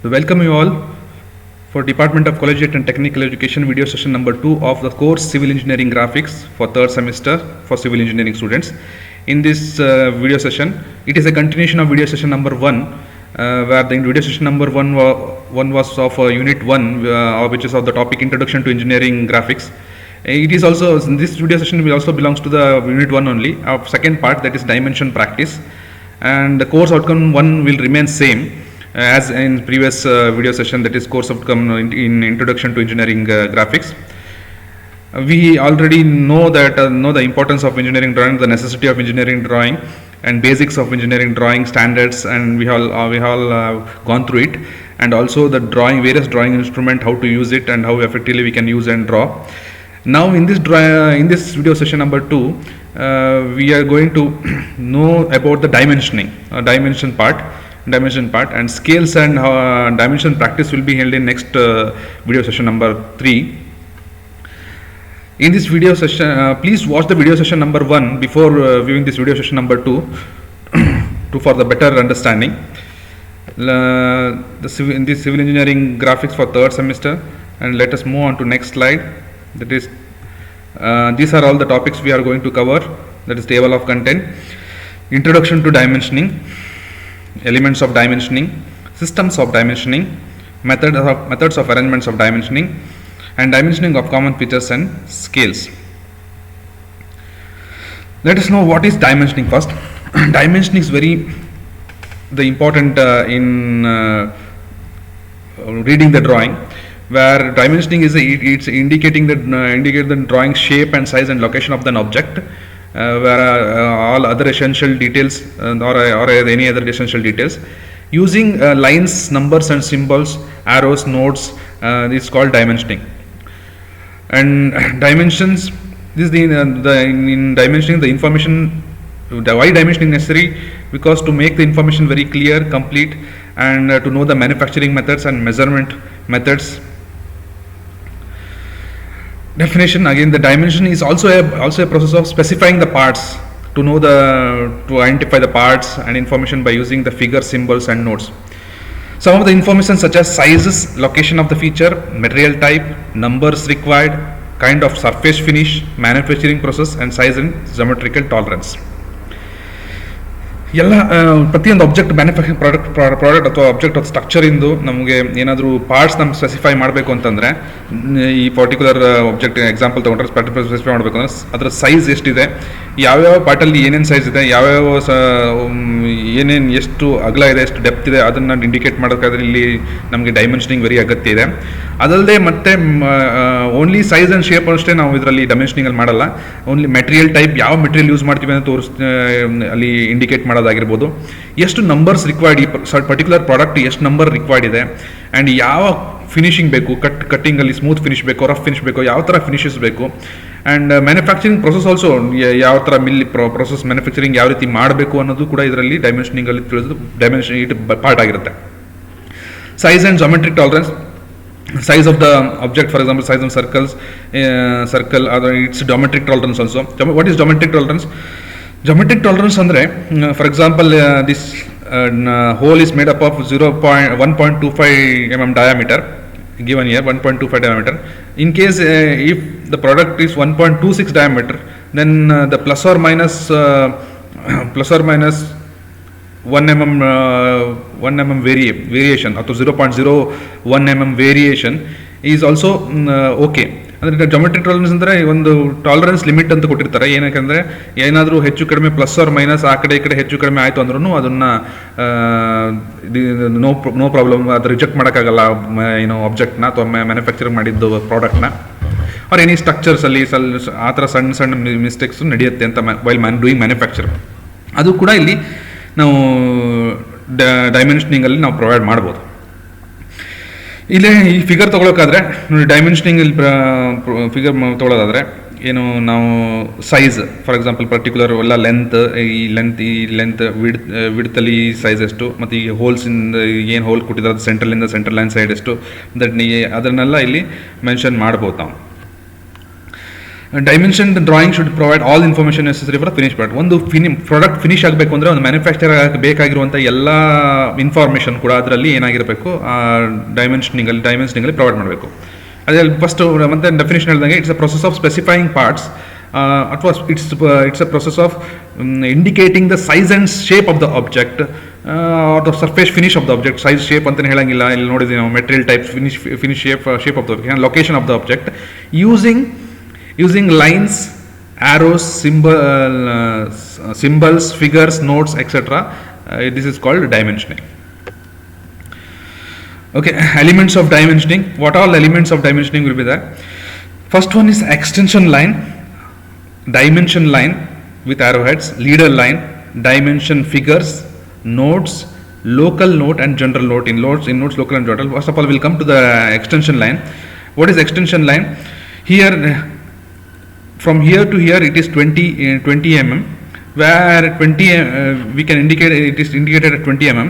So welcome you all for Department of Collegiate and Technical Education video session number 2 of the course Civil Engineering Graphics for third semester for civil engineering students. In this video session, it is a continuation of video session number 1 where the video session number 1 was of unit 1 which is of the topic Introduction to Engineering Graphics. It is also, this video session will also belongs to the unit 1 only, of second part, that is dimension practice, and the course outcome 1 will remain same as in previous video session, that is course outcome in Introduction to Engineering Graphics. We already know that know the importance of engineering drawing, the necessity of engineering drawing, and basics of engineering drawing standards, and we all gone through it, and also the drawing, various drawing instrument, how to use it and how effectively we can use and draw. Now in this video session number 2, we are going to know about the dimensioning, dimension part, and scales and dimension practice will be held in next video session number 3. In this video session, please watch the video session number 1 before viewing this video session number 2 for the better understanding. In this civil engineering graphics for third semester, and let us move on to next slide. That is, these are all the topics we are going to cover. That is table of content, introduction to dimensioning, elements of dimensioning, systems of dimensioning, methods of arrangements of dimensioning, and dimensioning of common features and scales. Let us know what is dimensioning first. Dimensioning is very important in reading the drawing, where dimensioning is it's indicating the drawing shape and size and location of an object, where all other essential details or any other essential details using lines, numbers and symbols, arrows, nodes, is called dimensioning. And dimensions, this in dimensioning the information, why dimensioning necessary? Because to make the information very clear, complete, and to know the manufacturing methods and measurement methods. Definition, again, the dimension is also a process of specifying the parts, to identify the parts and information by using the figures, symbols and nodes. Some of the information such as sizes, location of the feature, material type, numbers required, kind of surface finish, manufacturing process, and size and geometrical tolerance. ಎಲ್ಲ ಪ್ರತಿಯೊಂದು object manufacturing product ಅಥವಾ object ಅಥವಾ ಸ್ಟ್ರಕ್ಚರಿಂದು ನಮಗೆ ಏನಾದರೂ parts ನಮ್ಗೆ specify ಮಾಡಬೇಕು ಅಂತಂದರೆ, ಈ ಪರ್ಟಿಕ್ಯುಲರ್ ಆಬ್ಜೆಕ್ಟ್ ಎಕ್ಸಾಂಪಲ್ ತೊಗೊಂಡ್ರೆ ಸ್ಪೆಸಿಫೈ ಮಾಡಬೇಕು ಅಂದರೆ ಅದರ ಸೈಜ್ ಎಷ್ಟಿದೆ, ಯಾವ್ಯಾವ ಪಾರ್ಟಲ್ಲಿ ಏನೇನು ಸೈಜ್ ಇದೆ, ಏನೇನು ಎಷ್ಟು ಅಗಲ ಇದೆ, ಎಷ್ಟು ಡೆಪ್ತ್ ಇದೆ, ಅದನ್ನು ಇಂಡಿಕೇಟ್ ಮಾಡೋಕ್ಕಾದ್ರೆ ಇಲ್ಲಿ ನಮಗೆ ಡೈಮೆನ್ಷನಿಂಗ್ ವೆರಿ ಅಗತ್ಯ ಇದೆ. ಅದಲ್ಲದೆ ಮತ್ತೆ ಓನ್ಲಿ ಸೈಜ್ ಆ್ಯಂಡ್ ಶೇಪ್ ಅಷ್ಟೇ ನಾವು ಇದರಲ್ಲಿ ಡೈಮೆನ್ಷನಿಂಗಲ್ಲಿ ಮಾಡಲ್ಲ. ಓನ್ಲಿ ಮೆಟೀರಿಯಲ್ ಟೈಪ್, ಯಾವ ಮೆಟೀರಿಯಲ್ ಯೂಸ್ ಮಾಡ್ತೀವಿ ಅಂತ ಅಲ್ಲಿ ಇಂಡಿಕೇಟ್ ಮಾಡೋದಾಗಿರ್ಬೋದು. ಎಷ್ಟು ನಂಬರ್ಸ್ ರಿಕ್ವೈರ್ಡ್, ಈ ಪರ್ಟಿಕ್ಯುಲರ್ ಪ್ರಾಡಕ್ಟ್ ಎಷ್ಟು ನಂಬರ್ ರಿಕ್ವೈರ್ಡ್ ಇದೆ, ಆ್ಯಂಡ್ ಯಾವ ಫಿನಿಶಿಂಗ್ ಬೇಕು, ಕಟ್ಟಿಂಗಲ್ಲಿ ಸ್ಮೂತ್ ಫಿನಿಶ್ ಬೇಕು, ರಫ್ ಫಿನಿಶ್ ಬೇಕು, ಯಾವ ಥರ ಫಿನಿಶಸ್ ಬೇಕು, ಆ್ಯಂಡ್ ಮ್ಯಾನುಫ್ಯಾಕ್ಚರಿಂಗ್ ಪ್ರೊಸೆಸ್ ಆಲ್ಸೋ, ಯಾವ ಥರ ಪ್ರೊಸೆಸ್ ಮ್ಯಾನುಫ್ಯಾಕ್ಚರಿಂಗ್ ಯಾವ ರೀತಿ ಮಾಡಬೇಕು ಅನ್ನೋದು ಕೂಡ ಇದರಲ್ಲಿ ಡೈಮೆನ್ಷನಿಂಗಲ್ಲಿ ತಿಳಿದು ಇಟ್ ಪಾರ್ಟ್ ಆಗಿರುತ್ತೆ. Size and geometric tolerance, size of the object, for example size of circle, or its geometric tolerance also. What is geometric tolerance? Geometric tolerance andre, for example this hole is made up of 1.25 mm diameter, given here 1.25 diameter. In case if the product is 1.26 diameter, then the plus or minus 1 mm variation or 0.01 mm variation is also okay. ಅಂದರೆ geometric tolerance ಅಂದರೆ ಒಂದು tolerance limit ಅಂತ ಕೊಟ್ಟಿರ್ತಾರೆ. ಏನಕ್ಕೆ ಏನಾದರೂ ಹೆಚ್ಚು ಕಡಿಮೆ plus R minus ಆ ಕಡೆ ಈ ಕಡೆ ಹೆಚ್ಚು ಕಡಿಮೆ ಆಯಿತು ಅಂದ್ರೂ ಅದನ್ನು ನೋ ಪ್ರಾಬ್ಲಮ್, ಅದು ರಿಜೆಕ್ಟ್ ಮಾಡೋಕ್ಕಾಗಲ್ಲ ಆಬ್ಜೆಕ್ಟ್ನ ಅಥವಾ ಮ್ಯಾನುಫ್ಯಾಕ್ಚರಿಂಗ್ ಮಾಡಿದ್ದು ಪ್ರಾಡಕ್ಟ್ನ. ಅವ್ರು ಎನಿ ಸ್ಟ್ರಕ್ಚರ್ಸಲ್ಲಿ ಆ ಥರ ಸಣ್ಣ ಮಿಸ್ಟೇಕ್ಸು ನಡೆಯುತ್ತೆ ಅಂತ ವೈಲ್ ಡೂಯಿಂಗ್ ಮ್ಯಾನುಫ್ಯಾಕ್ಚರ್. ಅದು ಕೂಡ ಇಲ್ಲಿ ನಾವು ಡೈಮೆನ್ಷನಿಂಗಲ್ಲಿ ನಾವು ಪ್ರೊವೈಡ್ ಮಾಡ್ಬೋದು. ಇಲ್ಲೇ ಈ ಫಿಗರ್ ತೊಗೊಳೋಕ್ಕಾದ್ರೆ ನೋಡಿ, ಡೈಮೆನ್ಷನಿಂಗಲ್ಲಿ ಫಿಗರ್ ತೊಗೊಳೋದಾದರೆ ಏನು, ನಾವು ಸೈಜ್ ಫಾರ್ ಎಕ್ಸಾಂಪಲ್ ಪರ್ಟಿಕ್ಯುಲರ್ ಎಲ್ಲ ಲೆಂತ್, ಈ ಲೆಂತ್ ವಿಡ್ತಲ್ಲಿ ಸೈಜ್ ಎಷ್ಟು, ಮತ್ತು ಈ ಹೋಲ್ಸಿಂದ ಏನು ಹೋಲ್ ಕೊಟ್ಟಿದ್ದಾರೆ ಅದು ಸೆಂಟ್ರಲ್ ಲೈನ್ ಸೈಡ್ ಎಷ್ಟು, ಅದನ್ನೆಲ್ಲ ಇಲ್ಲಿ ಮೆನ್ಷನ್ ಮಾಡ್ಬೋದು ನಾವು. Dimension drawing should provide all information necessary for finish product. ಒಂದು ಪ್ರಾಡಕ್ಟ್ ಫಿನಿಶ್ ಆಗಬೇಕು ಅಂದರೆ ಒಂದು ಮ್ಯಾನುಫ್ಯಾಕ್ಚರ್ ಬೇಕಾಗಿರುವಂಥ ಎಲ್ಲ ಇನ್ಫಾರ್ಮೇಷನ್ ಕೂಡ ಅದರಲ್ಲಿ ಏನಾಗಿರಬೇಕು, ಡೈಮೆನ್ಷನಿಂಗಲ್ಲಿ ಪ್ರೊವೈಡ್ ಮಾಡಬೇಕು. ಅದೇ ಫಸ್ಟ್ ಮತ್ತೆ ಡೆಫಿನೇಷನ್ ಹೇಳಿದಂಗೆ it's a process of specifying parts ಅಥವಾ it's a process of indicating the size and shape of the object or the surface finish of the object. Size shape ಅಂತಲೇ ಹೇಳಂಗಿಲ್ಲ, ಇಲ್ಲಿ ನೋಡಿದ್ವಿ ನಾವು material type finish shape of the location of the object using lines, arrows, symbols, figures, notes, etc. This is called dimensioning. Okay, elements of dimensioning. What all elements of dimensioning will be there? First one is extension line, dimension line with arrowheads, leader line, dimension figures, notes, local note and general note. In notes, local and general. First of all, we'll come to the extension line. What is extension line? Here, from here to here, it is 20 mm, where 20 we can indicate it is indicated at 20 mm.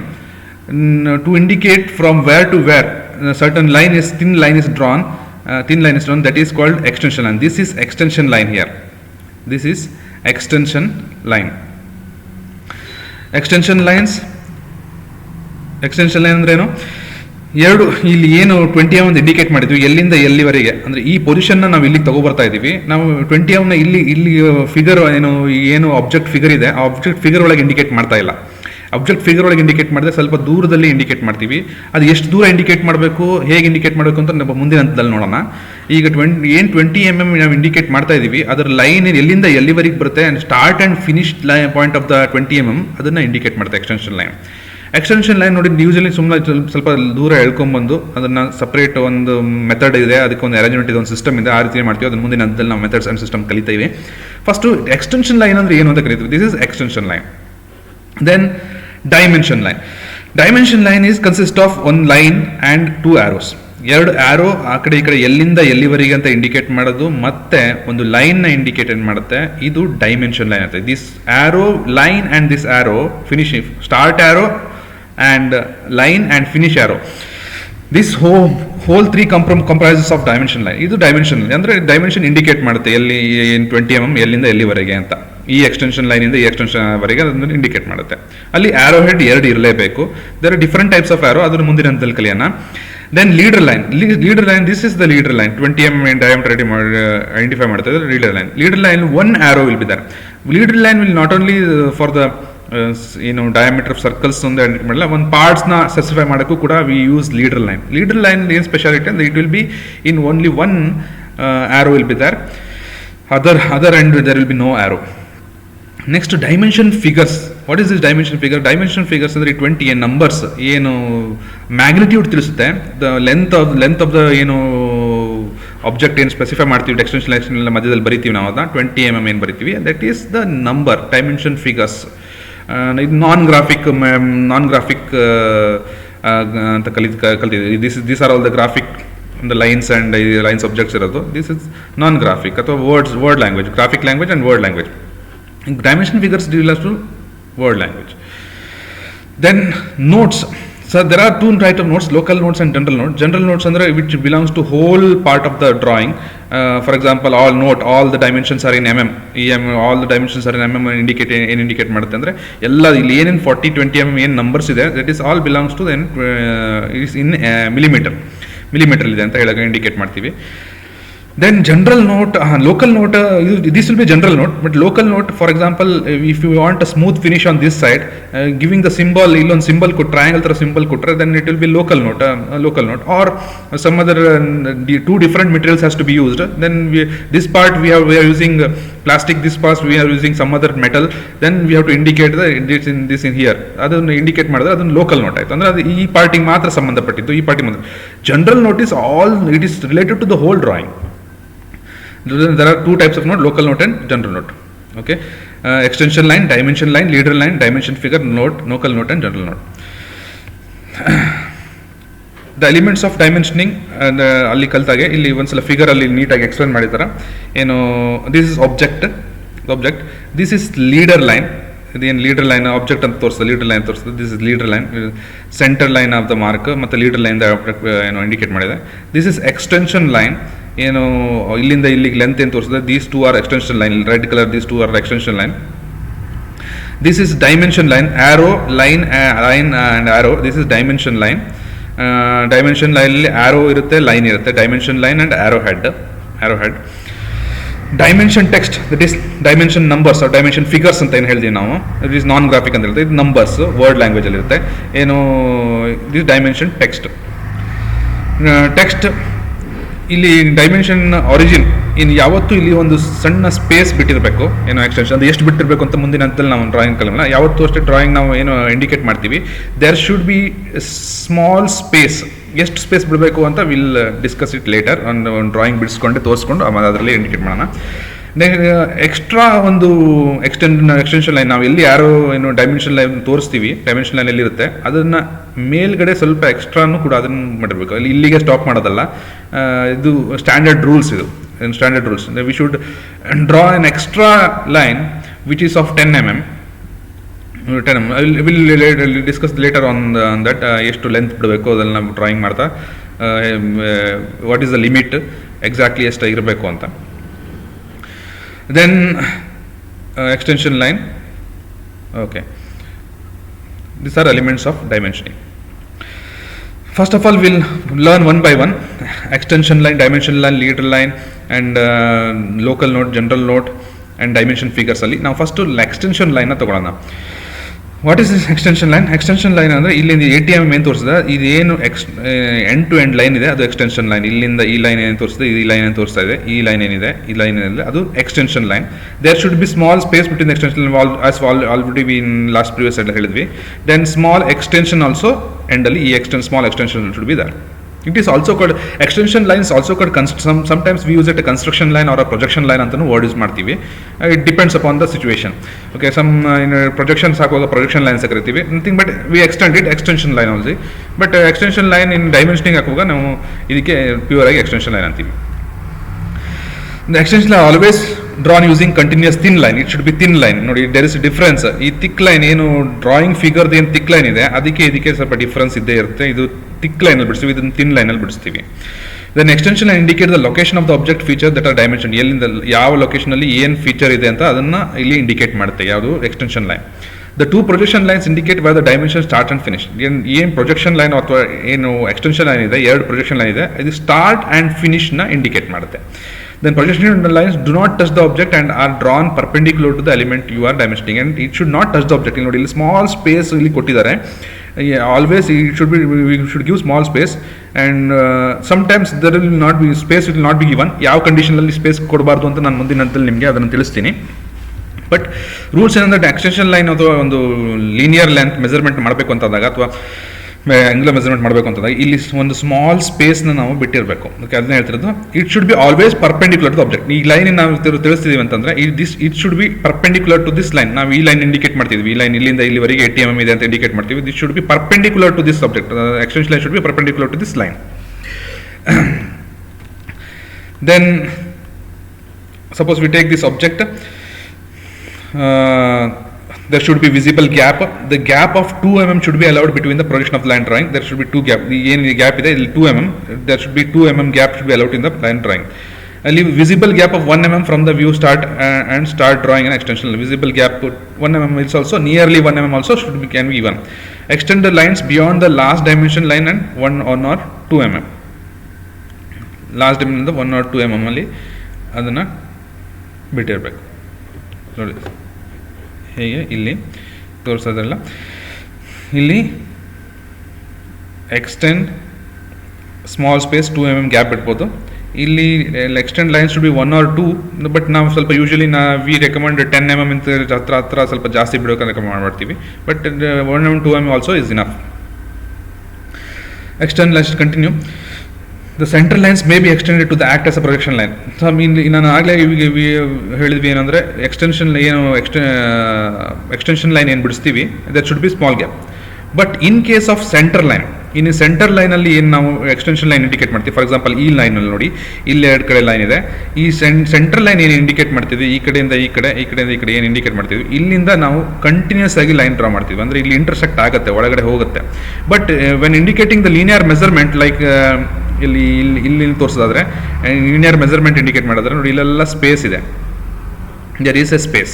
To indicate from where to where a certain thin line is drawn, that is called extension line. This is extension line here. This is extension line. Extension line ಅಂದ್ರೆ ಏನು? ಎರಡು ಇಲ್ಲಿ ಏನು 20 mm indicate ಮಾಡಿದ್ವಿ, ಎಲ್ಲಿಂದ ಎಲ್ಲಿವರೆಗೆ ಅಂದರೆ ಈ ಪೊಸಿಷನ್ನ ನಾವು ಇಲ್ಲಿಗೆ ತಗೊಬರ್ತಾ ಇದ್ದೀವಿ. ನಾವು 20 mm ಇಲ್ಲಿ ಫಿಗರ್ ಏನು ಆಬ್ಜೆಕ್ಟ್ ಫಿಗರ್ ಇದೆ, ಆ ಆಬ್ಜೆಕ್ಟ್ ಫಿಗರ್ ಒಳಗೆ ಇಂಡಿಕೇಟ್ ಮಾಡ್ತಾ ಇಲ್ಲ. ಆಬ್ಜೆಕ್ಟ್ ಫಿಗರ್ ಒಳಗೆ ಇಂಡಿಕೇಟ್ ಮಾಡಿದ್ರೆ ಸ್ವಲ್ಪ ದೂರದಲ್ಲಿ ಇಂಡಿಕೇಟ್ ಮಾಡ್ತೀವಿ. ಅದು ಎಷ್ಟು ದೂರ ಇಂಡಿಕೇಟ್ ಮಾಡಬೇಕು, ಹೇಗೆ ಇಂಡಿಕೇಟ್ ಮಾಡಬೇಕು ಅಂತ ನಾವು ಮುಂದಿನ ಹಂತದಲ್ಲಿ ನೋಡೋಣ. ಈಗ 20 mm ನಾವು ಇಂಡಿಕೇಟ್ ಮಾಡ್ತಾ ಇದ್ದೀವಿ, ಅದರ ಲೈನ್ ಎಲ್ಲಿಂದ ಎಲ್ಲಿವರೆಗೆ ಬರುತ್ತೆ, start and finish point of the 20 mm ಅದನ್ನು ಇಂಡಿಕೇಟ್ ಮಾಡುತ್ತೆ ಎಕ್ಸ್ಟೆನ್ಷನ್ ಲೈನ್. ಎಕ್ಸ್ಟೆನ್ಷನ್ ಲೈನ್ ನೋಡಿ, ಯೂಶಲಿ ಸುಮ್ಮನೆ ಸ್ವಲ್ಪ ದೂರ ಎಳ್ಕೊಂಬಂದು ಅದನ್ನು ಸಪ್ರೇಟ್ ಒಂದು ಮೆಥಡ್ ಇದೆ, ಅದಕ್ಕೆ ಒಂದು ಅರೇಂಜ್ಮೆಂಟ್ ಇದೆ, ಒಂದು ಸಿಸ್ಟಮ್ ಇದೆ, ಆ ರೀತಿ ಮಾಡ್ತೀವಿ. ಅದನ್ನು ಮುಂದಿನ ಹಂತದಲ್ಲಿ ನಾವು ಮೆಥಡ್ಸ್ ಆ್ಯಂಡ್ ಸಿಸ್ಟಮ್ ಕಲಿತೀವಿ. ಫಸ್ಟು ಎಕ್ಸ್ಟೆನ್ಷನ್ ಲೈನ್ ಅಂದರೆ ಏನು ಅಂತ ಕರಿತೀವಿ. This is extension line. Then dimension line. Dimension line is consist of one line and 2 arrows. 2 arrow ಆ ಕಡೆ ಈ ಕಡೆ ಎಲ್ಲಿಂದ ಎಲ್ಲಿವರೆಗೆ ಅಂತ ಇಂಡಿಕೇಟ್ ಮಾಡೋದು, ಮತ್ತೆ ಒಂದು ಲೈನ್ನ ಇಂಡಿಕೇಟ್ ಮಾಡುತ್ತೆ. ಇದು ಡೈಮೆನ್ಷನ್ ಲೈನ್ ಅಂತ. This arrow line and this arrow finishing start arrow and line and finish arrow. This whole three comprises of dimension line. ಇದು ಡೈಮೆನ್ಷನ್ ಅಂದರೆ ಡೈಮೆನ್ಷನ್ ಇಂಡಿಕೇಟ್ ಮಾಡುತ್ತೆ ಎಲ್ಲಿ 20 mm ಎಲ್ಲಿಂದ ಎಲ್ಲಿವರೆಗೆ ಅಂತ. ಈ ಎಕ್ಸ್ಟೆನ್ಷನ್ ಲೈನಿಂದ ಈ ಎಕ್ಸ್ಟೆನ್ಷನ್ ವರೆಗೆ ಅದನ್ನು ಇಂಡಿಕೇಟ್ ಮಾಡುತ್ತೆ. ಅಲ್ಲಿ ಆ್ಯರೋ ಹೆಡ್ 2 ಇರಲೇಬೇಕು. There are different types of arrow, ಅದನ್ನು ಮುಂದಿನ ಹಂತದಲ್ಲಿ ಕಲಿಯೋಣ. Then leader line. This is the leader line. 20 mm in diameter identify ಮಾಡ್ತಾರೆ leader line. Leader line 1 arrow will be there. Leader line will not only for the diameter of circles ಮಾಡಲ್ಲ, ಒಂದು ಪಾರ್ಟ್ಸ್ನ specify ಮಾಡೋಕ್ಕೂ ಕೂಡ we use leader line. Leader line ಏನು speciality ಅಂದರೆ it will B in only 1 arrow will be there. Other end there will be no arrow. Next dimension figures. What is this dimension figure? Dimension figures ಅಂದರೆ 20 numbers ಏನು magnitude ತಿಳಿಸುತ್ತೆ. The length of the ಏನು object ಏನು specify ಮಾಡ್ತೀವಿ, extension line ಮಧ್ಯದಲ್ಲಿ ಬರಿತೀವಿ ನಾವು, ಅದನ್ನ 20 mm ಏನು ಬರಿತೀವಿ, that is the number dimension figures. ಇದು ನಾನ್ ಗ್ರಾಫಿಕ್ ಅಂತ ಕಲಿತೀವಿ. This are all the graphic the lines and lines objects ಇರೋದು. ದಿಸ್ ಇಸ್ ನಾನ್ ಗ್ರಾಫಿಕ್ ಅಥವಾ word language, graphic language and word language. Dimension figures relates to word language. Then notes. So there are 2 types of notes, local notes and general notes. General notes andre which belongs to whole part of the drawing. For example, all the dimensions are in mm. All the dimensions are in mm indicate ಮಾಡುತ್ತೆ ಅಂದ್ರೆ ಎಲ್ಲ ಇಲ್ಲಿ ಏನೇನು 40 20 mm ಏನು numbers ಇದೆ, that is all belongs to then is in millimeter ಇದೆ ಅಂತ ಹೇಳಕ್ಕೆ ಇಂಡಿಕೇಟ್ ಮಾಡ್ತೀವಿ. Then general note, local note, this will be general note, but local note, for example, if you want a smooth finish on this side, giving the symbol, illon symbol triangle ತರ symbol ಕೊಟ್ರೆ, then it will be local note, or some other 2 different materials has to be used. Then this part we are using plastic, this part we are using some other metal, then we have to indicate this in here. ಅದನ್ನು indicate ಮಾಡಿದ್ರೆ ಅದನ್ನು local note ಆಯ್ತು. ಅಂದ್ರೆ ಅದು ಈ ಪಾರ್ಟಿಗೆ ಮಾತ್ರ ಸಂಬಂಧಪಟ್ಟಿದ್ದು, ಈ ಪಾರ್ಟಿ ಮಾತ್ರ. General note is all, it is related to the whole drawing. There are 2 types of note, local note and general note. Okay, extension line, dimension line, leader line, dimension figure, note, local note and general note. The elements of dimensioning ಅಲ್ಲಿ ಕಲ್ತಾಗೆ ಇಲ್ಲಿ ಒಂದ್ಸಲ figure ಅಲ್ಲಿ ನೀಟಾಗಿ explain ಮಾಡಿದ್ದಾರೆ. ಏನು, this is object, this is leader line. ಇದೇನು leader line object ಅಂತ ತೋರಿಸ್ತದೆ, ಲೀಡರ್ ಲೈನ್ ತೋರಿಸ್ತದೆ. This is leader line, centre line of the mark, ಮತ್ತು ಲೀಡರ್ ಲೈನ್ ಏನು ಇಂಡಿಕೇಟ್ ಮಾಡಿದೆ. ದಿಸ್ ಇಸ್ ಎಕ್ಸ್ಟೆನ್ಷನ್ ಲೈನ್, ಏನು ಇಲ್ಲಿಂದ ಇಲ್ಲಿಗೆ ಲೆಂತ್ ಏನು ತೋರಿಸಿದೆ, these two are extension line, red colour these two are extension line. This is dimension line, arrow, line and arrow. This is dimension line. Dimension line ಅಲ್ಲಿ arrow ಇರುತ್ತೆ, line ಇರುತ್ತೆ. Dimension line and arrowhead. Dimension text, that is dimension numbers or dimension figures ಅಂತ ಏನು ಹೇಳ್ತೀವಿ ನಾವು. It is non graphic ಅಂತ ಹೇಳ್ತೀವಿ. ಇದು numbers, word language ಅಲ್ಲಿ ಇರುತ್ತೆ. ಏನು this dimension text. Text ಇಲ್ಲಿ ಡೈಮೆನ್ಷನ್ ಆರಿಜಿನ್ ಇನ್ನು ಯಾವತ್ತೂ ಇಲ್ಲಿ ಒಂದು ಸಣ್ಣ ಸ್ಪೇಸ್ ಬಿಟ್ಟಿರಬೇಕು, ಏನೋ ಎಕ್ಸ್ಟೆನ್ಷನ್ ಅದು ಎಷ್ಟು ಬಿಟ್ಟಿರಬೇಕು ಅಂತ ಮುಂದಿನ ಹಂತದಲ್ಲಿ ನಾವು ಡ್ರಾಯಿಂಗ್ ಕಲಿಯೋಣ. ಯಾವತ್ತೂ ಅಷ್ಟೇ ಡ್ರಾಯಿಂಗ್ ನಾವು ಏನು ಇಂಡಿಕೇಟ್ ಮಾಡ್ತೀವಿ, there should be small space. ಎಷ್ಟು ಸ್ಪೇಸ್ ಬಿಡಬೇಕು ಅಂತ ವಿಲ್ ಡಿಸ್ಕಸ್ ಇಟ್ ಲೇಟರ್. ಒಂದು ಡ್ರಾಯಿಂಗ್ ಬಿಡಿಸ್ಕೊಂಡು ತೋರಿಸ್ಕೊಂಡು ಆಮೇಲೆ ಅದರಲ್ಲಿ ಇಂಡಿಕೇಟ್ ಮಾಡೋಣ. ಎಕ್ಸ್ಟ್ರಾ ಒಂದು ಎಕ್ಸ್ಟೆನ್ಷನ್ ಲೈನ್ ನಾವು ಎಲ್ಲಿ ಯಾರೋ ಏನು ಡೈಮೆನ್ಷನ್ ಲೈನ್ ತೋರಿಸ್ತೀವಿ, ಡೈಮೆನ್ಷನ್ ಲೈನ್ ಎಲ್ಲಿರುತ್ತೆ ಅದನ್ನು ಮೇಲ್ಗಡೆ ಸ್ವಲ್ಪ ಎಕ್ಸ್ಟ್ರಾನು ಕೂಡ ಅದನ್ನು ಮಾಡಿರಬೇಕು. ಅಲ್ಲಿ ಇಲ್ಲಿಗೆ ಸ್ಟಾಪ್ ಮಾಡೋದಲ್ಲ, ಇದು ಸ್ಟ್ಯಾಂಡರ್ಡ್ ರೂಲ್ಸ್. ಇದು standard rules. We should draw N extra line which is of 10 mm. Will discuss later on that. ಎಷ್ಟು ಲೆಂತ್ ಬಿಡಬೇಕು ಅದನ್ನು ನಾವು ಡ್ರಾಯಿಂಗ್ ಮಾಡ್ತಾ, what is the limit exactly ಎಷ್ಟು ಇರಬೇಕು ಅಂತ. Then extension line. Okay, these are elements of dimensioning. First of all, we'll learn one by one. Extension line, dimension line, leader line, and local node, general node, and dimension figures ಅಲ್ಲಿ. ನಾವು first extension ಲೈನ್ನ ತಗೊಳ್ಳೋಣ. What is this extension line? Extension line ಅಂದರೆ ಇಲ್ಲಿಂದ ATM ಏನು ತೋರಿಸಿದೆ, ಇದೇನು end to end line ಇದೆ ಅದು ಎಕ್ಸ್ಟೆನ್ಷನ್ ಲೈನ್. ಇಲ್ಲಿಂದ ಈ ಲೈನ್ ಏನು ತೋರಿಸಿದೆ, ಈ ಲೈನ್ ಏನು ತೋರಿಸ್ತಾ ಇದೆ, ಈ ಲೈನ್ ಏನಿದೆ, ಈ ಲೈನ್ ಏನಿದೆ ಅದು extension line. There should be small space between extension as already we in last previous ಎಲ್ಲ ಹೇಳಿದ್ವಿ. ದೆನ್ ಸ್ಮಾಲ್ ಎಕ್ಸ್ಟೆನ್ಷನ್ ಆಲ್ಸೋ ಎಂಡಲ್ಲಿ ಈ small extension should be there. It is also called extension lines, also called sometimes we use it a construction line or a projection line ಅಂತನೂ word use ಮಾಡ್ತೀವಿ. It depends upon the situation. Okay, some projections ಹಾಕುವಾಗ projection lines ಕರಿತೀವಿ, nothing but we extend it extension line only. But extension line in dimensioning ಹಾಕುವಾಗ ನಾವು ಇದಕ್ಕೆ pure ಆಗಿ extension line ಅಂತೀವಿ. The extension line always drawn using continuous thin line. It should be thin line. ನೋಡಿ, there is a difference. ಈ thick line ಏನು drawing ಫಿಗರ್ದು ಏನು thick line ಇದೆ ಅದಕ್ಕೆ ಇದಕ್ಕೆ ಸ್ವಲ್ಪ ಡಿಫ್ರೆನ್ಸ್ ಇದ್ದೇ ಇರುತ್ತೆ. ಇದು thick line ಅಲ್ಲಿ ಬಿಡಿಸ್ತೀವಿ, ಇದನ್ನು thin line ಅಲ್ಲಿ ಬಿಡಿಸ್ತೀವಿ. Then extension line indicate the location of the object feature that are dimensioned. ಎಲ್ಲಿಂದ ಯಾವ ಲೊಕೇಶನ್ ಅಲ್ಲಿ ಏನು ಫೀಚರ್ ಇದೆ ಅಂತ ಅದನ್ನ ಇಲ್ಲಿ ಇಂಡಿಕೇಟ್ ಮಾಡುತ್ತೆ ಯಾವುದು extension line. The two projection lines indicate where the dimensions start and finish. ಏನು ಪ್ರೊಜೆಕ್ಷನ್ ಲೈನ್ ಅಥವಾ ಏನು ಎಕ್ಸ್ಟೆನ್ಷನ್ ಲೈನ್ ಇದೆ, ಎರಡು ಪ್ರೊಜೆಕ್ಷನ್ ಲೈನ್ ಇದೆ, ಇದು ಸ್ಟಾರ್ಟ್ ಆ್ಯಂಡ್ ಫಿನಿಶ್ನ ಇಂಡಿಕೇಟ್ ಮಾಡುತ್ತೆ. Then projection lines do not touch the object and are drawn perpendicular to the element you are dimensioning, and it should not touch the object. ನೋಡಿ, ಇಲ್ಲಿ small space ಇಲ್ಲಿ ಕೊಟ್ಟಿದ್ದಾರೆ. Always it should be, we should give small space, and sometimes there will not be space, will not be given. ಯಾವ ಕಂಡೀಷನಲ್ಲಿ space ಕೊಡಬಾರ್ದು ಅಂತ ನಾನು ಮುಂದಿನ ಹಂತದಲ್ಲಿ ನಿಮಗೆ ಅದನ್ನು ತಿಳಿಸ್ತೀನಿ. ಬಟ್ ರೂಲ್ಸ್ ಏನಂದರೆ ಎಕ್ಸ್ಟೆನ್ಷನ್ ಲೈನ್ ಅಥವಾ ಒಂದು ಲೀನಿಯರ್ ಲೆಂತ್ ಮೆಜರ್ಮೆಂಟ್ ಮಾಡಬೇಕು ಅಂತಾದಾಗ ಅಥವಾ ಆಂಗ್ಯುಲರ್ ಮೆಜರ್ಮೆಂಟ್ ಮಾಡಬೇಕು ಅಂತಂದಾಗ ಇಲ್ಲಿ ಒಂದು ಸ್ಮಾಲ್ ಸ್ಪೇಸ್ನ ನಾವು ಬಿಟ್ಟಿರಬೇಕು. ಓಕೆ, ಅದನ್ನ ಹೇಳ್ತಿರೋದು. It should be always perpendicular to object. ಈ ಲೈನ್ ನಾವು ತಿಳಿಸ್ತಿದ್ದೀವಿ ಅಂತಂದ್ರೆ it should be perpendicular to this line. ನಾವು ಈ ಲೈನ್ ಇಂಡಿಕೇಟ್ ಮಾಡ್ತಿದ್ವಿ, ಈ ಲೈನ್ ಇಲ್ಲಿಂದ ಇಲ್ಲಿವರೆಗೆ ATM ಇದೆ ಅಂತ ಇಂಡಿಕೇಟ್ ಮಾಡ್ತೀವಿ. This should be perpendicular to this object. Extension line should be perpendicular to this line. Then suppose we take this object, there should be visible gap. The gap of 2 mm should be allowed between the projection of the line drawing. There should be 2 gap. ಏನು gap ಇದೆ ಇಲ್ಲಿ 2 mm. There should be 2 mm gap should be allowed in the line drawing. ಅಲ್ಲಿ visible gap of 1 mm from the view start and start drawing an extension. Visible gap 1 mm is also nearly 1 mm also should be, can be given. Extend the lines beyond the last dimension line and 1 or 2 mm. Last dimension 1 or 2 mm ಅಲ್ಲಿ ಅದನ್ನು ಬಿಟ್ಟಿರಬೇಕು. ನೋಡಿ ಹೇಗೆ ಇಲ್ಲಿ ತೋರಿಸೋದಲ್ಲ, ಇಲ್ಲಿ extend small space 2 mm gap ಇಡ್ಬೋದು. ಇಲ್ಲಿ extend lines should be 1 or 2, but ನಾವು ಸ್ವಲ್ಪ ಯೂಶಲಿ ವಿ ರೆಕಮೆಂಡ್ 10 mm ಅಂತ ಹತ್ರ ಸ್ವಲ್ಪ ಜಾಸ್ತಿ ಬಿಡೋಕೆ ರೆಕಮೆಂಡ್ ಮಾಡ್ತೀವಿ. But 1 mm 2 mm also is enough. Extend lines continue. The center lines may be extended to the act as a projection line. So I mean, ನಾನು ಆಗಲೇ ಹೇಳಿದ್ವಿ ಏನಂದರೆ ಎಕ್ಸ್ಟೆನ್ಷನ್ ಲೈನ್ ಏನು ಬಿಡಿಸ್ತೀವಿ that should be small gap. But in case of centre line, ಇನ್ನು centre ಲೈನಲ್ಲಿ ಏನು ನಾವು ಎಕ್ಸ್ಟೆನ್ಷನ್ ಲೈನ್ ಇಂಡಿಕೇಟ್ ಮಾಡ್ತೀವಿ, ಫಾರ್ ಎಕ್ಸಾಂಪಲ್ ಈ ಲೈನಲ್ಲಿ ನೋಡಿ, ಇಲ್ಲಿ 2 ಕಡೆ ಲೈನ್ ಇದೆ. ಈ ಸೆಂಟರ್ ಲೈನ್ ಏನು ಇಂಡಿಕೇಟ್ ಮಾಡ್ತೀವಿ, ಈ ಕಡೆಯಿಂದ ಈ ಕಡೆಯಿಂದ ಈ ಕಡೆ ಏನು ಇಂಡಿಕೇಟ್ ಮಾಡ್ತೀವಿ, ಇಲ್ಲಿಂದ ನಾವು ಕಂಟಿನ್ಯೂಸ್ ಆಗಿ ಲೈನ್ ಡ್ರಾ ಮಾಡ್ತೀವಿ. ಅಂದರೆ ಇಲ್ಲಿ ಇಂಟರ್ಸೆಕ್ಟ್ ಆಗುತ್ತೆ, ಒಳಗಡೆ ಹೋಗುತ್ತೆ. But when indicating the linear measurement like ಇಲ್ಲಿ ತೋರಿಸೋದಾದರೆ ಲೀನಿಯರ್ ಮೆಜರ್ಮೆಂಟ್ ಇಂಡಿಕೇಟ್ ಮಾಡಿದ್ರೆ ನೋಡಿ ಇಲ್ಲೆಲ್ಲ ಸ್ಪೇಸ್ ಇದೆ, there is a space,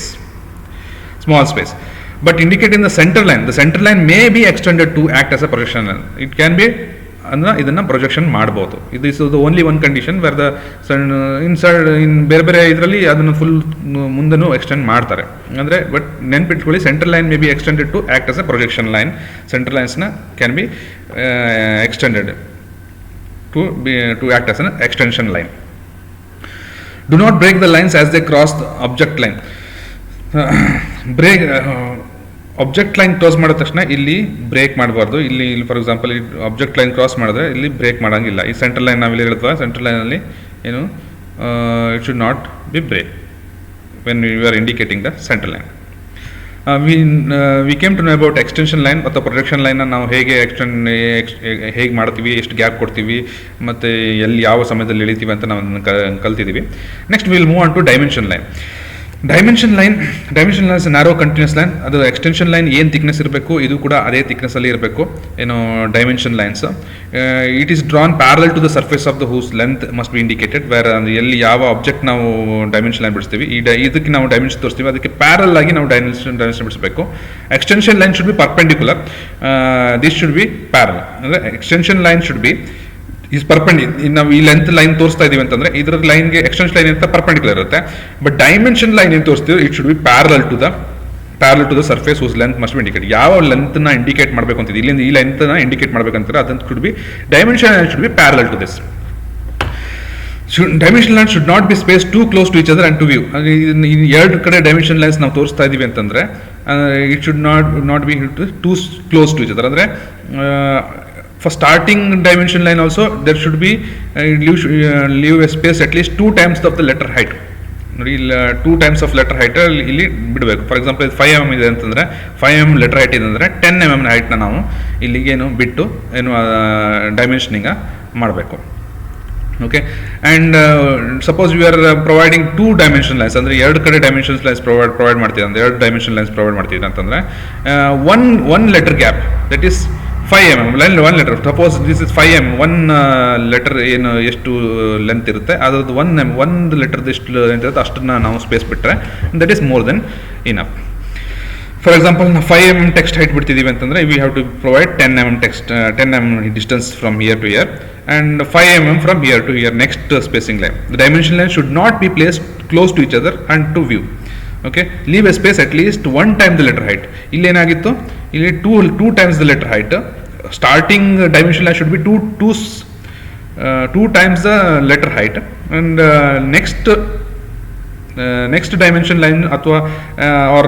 small space, but indicating the center line may be extended to act as a projection line. It can be ಇದನ್ನು projection ಮಾಡ್ಬೋದು. ಇದು is the only one condition wear the in ಬೇರೆ ಇದರಲ್ಲಿ ಅದನ್ನು full ಮುಂದೆನೂ extend ಮಾಡ್ತಾರೆ. ಅಂದರೆ but ನೆನ್ಪಿಟ್ಕೊಳ್ಳಿ, central line may be extended to act as a projection line. Central ಲೈನ್ಸ್ನ can be extended to act as an extension line. Do not break the lines as they cross the object line. Object line cross ಮಾಡಿದ ತಕ್ಷಣ ಇಲ್ಲಿ break ಮಾಡಬಾರ್ದು. ಇಲ್ಲಿ for example object line cross ಮಾಡಿದ್ರೆ ಇಲ್ಲಿ break ಮಾಡೋಂಗಿಲ್ಲ. ಈ ಸೆಂಟ್ರಲ್ ಲೈನ್ ನಾವಿಲ್ಲಿ ಹೇಳಿದ್ವಾ, ಸೆಂಟ್ರಲ್ ಲೈನಲ್ಲಿ ಏನು it should not be break when you are indicating the central line. We came to know about extension line ಮತ್ತು ಪ್ರೊಜೆಕ್ಷನ್ ಲೈನ್ನ ನಾವು ಹೇಗೆ ಮಾಡ್ತೀವಿ, ಎಷ್ಟು ಗ್ಯಾಪ್ ಕೊಡ್ತೀವಿ, ಮತ್ತು ಎಲ್ಲಿ ಯಾವ ಸಮಯದಲ್ಲಿ ಇಳಿತೀವಿ ಅಂತ ನಾವು ಕಲ್ತಿದ್ದೀವಿ. Next will move on to dimension line. Dimension line is narrow continuous line. ಅದು ಎಕ್ಸ್ಟೆನ್ಷನ್ ಲೈನ್ ಏನು ಥಿಕ್ನೆಸ್ ಇರಬೇಕು, ಇದು ಕೂಡ ಅದೇ ಥಿಕ್ನೆಸ್ಸಲ್ಲಿ ಇರಬೇಕು. ಏನು dimension lines it is drawn parallel to the surface of the whose length must be indicated. Where ಎಲ್ಲಿ ಯಾವ ಆಬ್ಜೆಕ್ಟ್ ನಾವು ಡೈಮೆನ್ಷನ್ ಲೈನ್ ಬಿಡಿಸ್ತೀವಿ, ಇದಕ್ಕೆ ನಾವು ಡೈಮೆನ್ಷನ್ ತೋರಿಸ್ತೀವಿ, ಅದಕ್ಕೆ ಪ್ಯಾರಲ್ ಆಗಿ ನಾವು ಡೈಮೆನ್ಷನ್ ಬಿಡಿಸಬೇಕು. Extension line should be perpendicular, this should be parallel. ಅಂದರೆ extension line should be is ನಾವು ಈ ಲೆಂತ್ ಲೈನ್ ತೋರಿಸ್ತಾ ಇದೀವಿ ಅಂತಂದ್ರೆ ಇದರ ಲೈನ್ಗೆ ಎಕ್ಸ್ಟೆನ್ಷನ್ ಲೈನ್ ಅಂತ ಪರ್ಪೆಂಡಿಕ್ಯುಲರ್ ಇರುತ್ತೆ. ಬಟ್ ಡೈಮೆನ್ಷನ್ ಲೈನ್ ಏನು ತೋರಿಸ್ತೀವಿ, it should be parallel to the surface whose length must be indicate. ಯಾವ ಲೆಂತ್ನ ಇಂಡಿಕೇಟ್ ಮಾಡಬೇಕು ಅಂತಿದೆ, ಇಲ್ಲಿಂದ ಈ ಲೆಂತ್ನ ಇಂಡಿಕೇಟ್ ಮಾಡಬೇಕಂತಾರೆ, ಅದನ್ನು should be dimension line should be parallel to this. Dimension line should not be space too close to each other and to view. ಎರಡು ಕಡೆ ಡೈಮೆನ್ಷನ್ ಲೈನ್ಸ್ ನಾವು ತೋರಿಸ್ತಾ ಇದೀವಿ ಅಂತಂದ್ರೆ it should not be too close to each other. ಅಂದರೆ for starting dimension line also there should be leave a space at least 2 times of the letter height. ನೋಡಿ ಇಲ್ಲಿ 2 times of letter height ಇಲ್ಲಿ ಬಿಡಬೇಕು. For example 5 mm ಇದೆ ಅಂತಂದರೆ 5 mm letter height ಇದೆ ಅಂದರೆ 10 mm ಹೈಟ್ನ ನಾವು ಇಲ್ಲಿಗೇನು ಬಿಟ್ಟು ಏನು ಡೈಮೆನ್ಷನಿಂಗ ಮಾಡಬೇಕು. Okay, and suppose you are providing 2 dimension lines, ಅಂದರೆ ಎರಡು ಕಡೆ ಡೈಮೆನ್ಷನ್ಸ್ ಲೈನ್ಸ್ ಪ್ರೊವೈಡ್ ಮಾಡ್ತೀವಿ ಅಂದರೆ 2 dimension ಲೈನ್ಸ್ ಪ್ರೊವೈಡ್ ಮಾಡ್ತೀವಿ ಅಂತಂದರೆ one letter gap that is 5 mm one letter. Suppose this is 5 mm, one letter ಏನು ಎಷ್ಟು ಲೆಂತ್ ಇರುತ್ತೆ ಅದ್ರದ್ದು ಒಂದು ಲೆಟರ್ದು ಎಷ್ಟು ಲೆಂತ್ ಇರುತ್ತೆ ಅಷ್ಟನ್ನ ನಾವು ಸ್ಪೇಸ್ ಬಿಟ್ಟರೆ that is more than enough. For example ನಾವು 5 mm ಟೆಕ್ಸ್ಟ್ ಹೈಟ್ ಬಿಡ್ತಿದ್ದೀವಿ ಅಂತಂದರೆ we have to provide 10 mm distance from here to here and 5 mm from here to here next spacing line. The dimension line should not be placed close to each other and to view. Okay, leave a space at least 1 time the letter height. ಇಲ್ಲೇನಾಗಿತ್ತು, ಇಲ್ಲಿ 2 times the letter height. Starting dimension line should be two times the letter height, and next dimension line or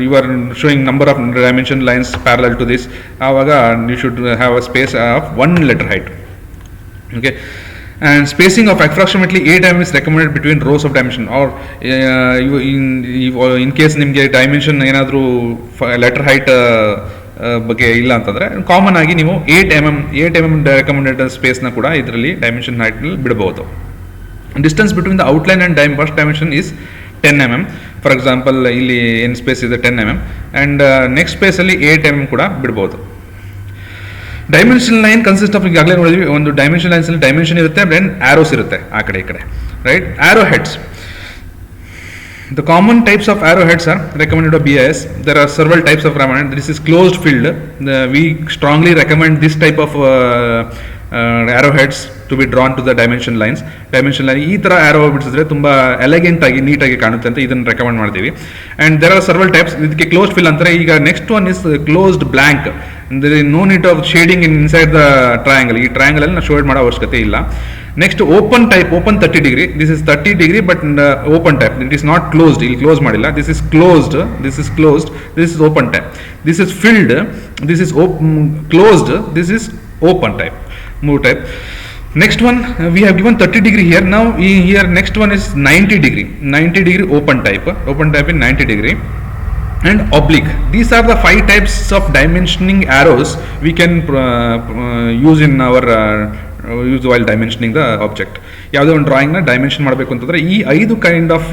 you are showing number of dimension lines parallel to this, you should have a space of 1 letter height. Okay, and spacing of approximately 8 mm is recommended between rows of dimension, or in case ನಿಮಗೆ dimension ಏನಾದರೂ letter height ಬಗ್ಗೆ ಇಲ್ಲ ಅಂತಂದರೆ common ಆಗಿ ನೀವು 8 mm recommended ಸ್ಪೇಸ್ನ ಕೂಡ ಇದರಲ್ಲಿ dimension ಹೈಟ್ನಲ್ಲಿ ಬಿಡಬಹುದು. Distance between the outline and first dimension is 10 mm. For example ಇಲ್ಲಿ ಏನು ಸ್ಪೇಸ್ ಇದೆ 10 mm, ಆ್ಯಂಡ್ ನೆಕ್ಸ್ಟ್ ಸ್ಪೇಸಲ್ಲಿ 8 mm ಕೂಡ ಬಿಡ್ಬೋದು. ಡೈಮೆನ್ಷನ್ ಲೈನ್ ಕನ್ಸಿಸ್ಟ್ ಆಫ್, ಈಗಾಗಲೇ ನೋಡಿದ್ವಿ, ಒಂದು ಡೈಮೆನ್ಷನ್ ಲೈನ್ಸಲ್ಲಿ ಡೈಮೆನ್ಷನ್ ಇರುತ್ತೆ, ದೆನ್ ಆರೋಸ್ ಇರುತ್ತೆ ಆ ಕಡೆ ಈ ಕಡೆ, right? Arrow heads. The common types of arrowheads are recommended by BIS. There are several types of recommended. This is closed field. We strongly recommend this type of arrowheads to be drawn to the dimension lines. Dimension line ಈ ಥರ ಆರೋ ಬಿಡಿಸಿದ್ರೆ ತುಂಬ ಎಲೆಗೆಂಟ್ ಆಗಿ ನೀಟಾಗಿ ಕಾಣುತ್ತೆ ಅಂತ ಇದನ್ನು recommend ಮಾಡ್ತೀವಿ. And there are several types. ಇದಕ್ಕೆ ಕ್ಲೋಸ್ಡ್ ಫಿಲ್ ಅಂತಾರೆ. ಈಗ next one is closed blank. ಅಂದರೆ no need of shading inside the triangle. ಈ ಟ್ರಯಾಂಗಲಲ್ಲಿ ನಾವು ಶೇಡ್ ಮಾಡೋ ಅವಶ್ಯಕತೆ ಇಲ್ಲ. Next open type, open 30 degree. This is 30 degree but open type. It is not closed. ಇಲ್ಲಿ ಕ್ಲೋಸ್ ಮಾಡಿಲ್ಲ. This is closed, this is closed, this is open type. This is filled, this is closed, this is open type. ಮೂರು type. Next one, we have given 30 degree here. Now here next one is 90 degree. 90 degree open type. Open type in 90 degree. And oblique. These are the 5 types of dimensioning arrows we can use in our use while dimensioning the object. ಯಾವುದೇ ಒಂದು ಡ್ರಾಯಿಂಗ್ನ dimension ಮಾಡಬೇಕು ಅಂತಂದರೆ ಈ 5 kind of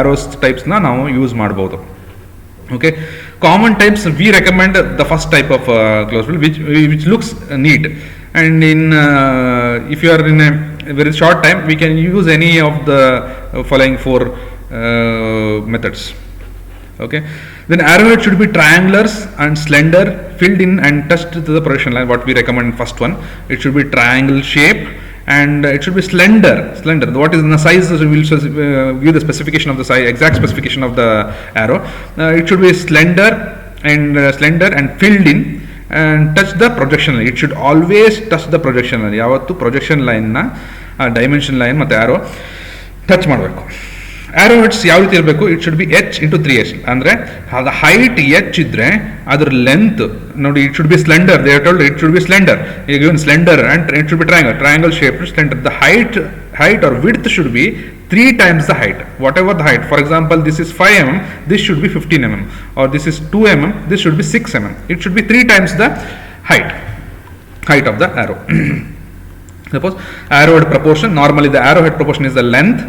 arrows ಟೈಪ್ಸ್ನ ನಾವು use ಮಾಡ್ಬೋದು. Okay, common types we recommend the first type of closed field which looks neat. and in if you are in a very short time, we can use any of the following four methods. Okay, then arrowhead should be triangulars and slender, filled in and touched to the projection line. What we recommend first one, it should be triangle shape and it should be slender. What is the size? We will view the specification of the size, exact specification of the arrow. It should be slender and filled in and touch the projection line. It should always touch the projection line. ಯಾವತ್ತು projection ಲೈನ್ನ dimension line ಮತ್ತು ಆರೋ touch ಮಾಡಬೇಕು. ಆರೋ heads ಯಾವ ರೀತಿ ಇರಬೇಕು? It should B h into 3h. ಅಂದರೆ ಅದು height h ಇದ್ರೆ ಅದ್ರ ಲೆಂತ್ ನೋಡಿ, it should be slender. They told it should be slender. ಈಗ even slender and it should be triangle shape slender. The height or width should be 3 times the height, whatever the height. For example, this is 5 mm, this should be 15 mm, or this is 2 mm, this should be 6 mm. It should be 3 times the height of the arrow. Suppose arrowhead proportion, normally the arrowhead proportion is the length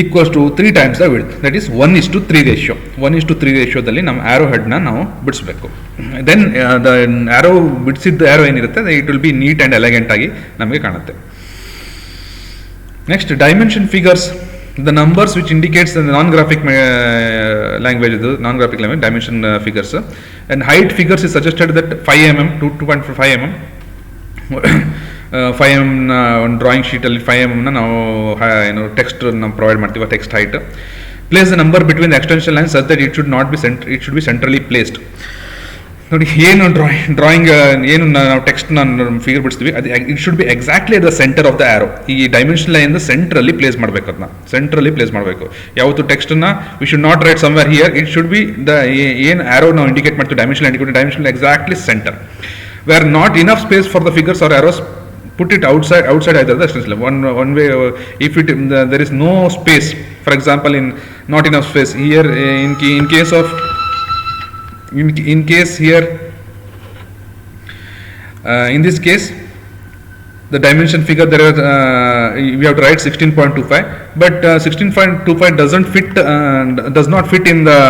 equals to 3 times the width, that is 1:3 ratio. 1:3 ರೇಷಿಯೋದಲ್ಲಿ ನಮ್ಮ ಆರೋ ಹೆಡ್ನ ನಾವು ಬಿಡಿಸ್ಬೇಕು. Then the ಆರೋ ಬಿಡಿಸಿದ arrow ಏನಿರುತ್ತೆ, it will be neat and elegant ಆಗಿ ನಮಗೆ ಕಾಣುತ್ತೆ. Next, dimension figures, the numbers which indicates the non-graphic language, dimension figures, and height figures is suggested that 5 mm to 2.5 mm. 5 mm on drawing sheet ಅಲ್ಲಿ 5 mm ನಾವು text ನಾವು provide ಮಾಡ್ತೀವಿ, text height. Place the number between the extension lines such that it should be centrally placed. ನೋಡಿ, ಏನು drawing ಏನು ನಾವು text figure ಬಿಡಿಸ್ತೀವಿ, ಅದು it should be exactly at the centre of the arrow. ಈ dimension line ಸೆಂಟ್ರಲ್ಲಿ place ಮಾಡಬೇಕು, ಅದನ್ನ ಸೆಂಟ್ರಲ್ಲಿ ಪ್ಲೇಸ್ ಮಾಡಬೇಕು. ಯಾವತ್ತು ಟೆಕ್ಸ್ಟನ್ನ we should not write somewhere here, it should be the ಏನು ಆರೋ ನಾವು ಇಂಡಿಕೇಟ್ ಮಾಡ್ತೀವಿ, dimension exactly centre. Where not enough space for the figures or arrows, put it outside either the extension line. One way, if there is no space, for example, in not enough space here, in case here, in this case, the dimension figure there is we have to write 16.25, but 16.25 does not fit in the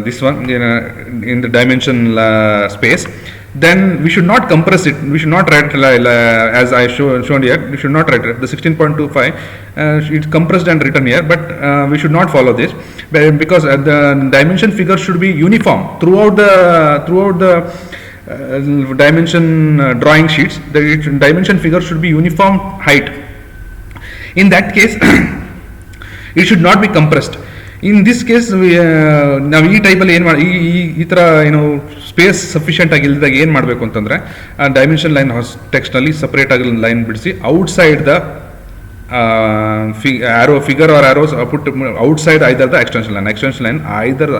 this one in the dimension space. Then we should not compress it. We should not write as I shown here. We should not write the 16.25. It's compressed and written here, but we should not follow this because the dimension figure should be uniform throughout the dimension drawing sheets. The dimension figure should be uniform height. In that case, it should not be compressed. In this case, ನಾವು ಈ ಟೈಪಲ್ಲಿ ಏನು ಮಾಡಿ ಈ ಥರ space sufficient ಆಗಿಲ್ಲದಾಗ ಏನು ಮಾಡಬೇಕು ಅಂತಂದರೆ, ಆ ಡೈಮೆನ್ಷನ್ ಲೈನ್ ಟೆಕ್ಸ್ಟ್ನಲ್ಲಿ ಸಪ್ರೇಟ್ ಆಗಿ ಲೈನ್ ಬಿಡಿಸಿ outside the arrow figure or arrows put outside either the extension line either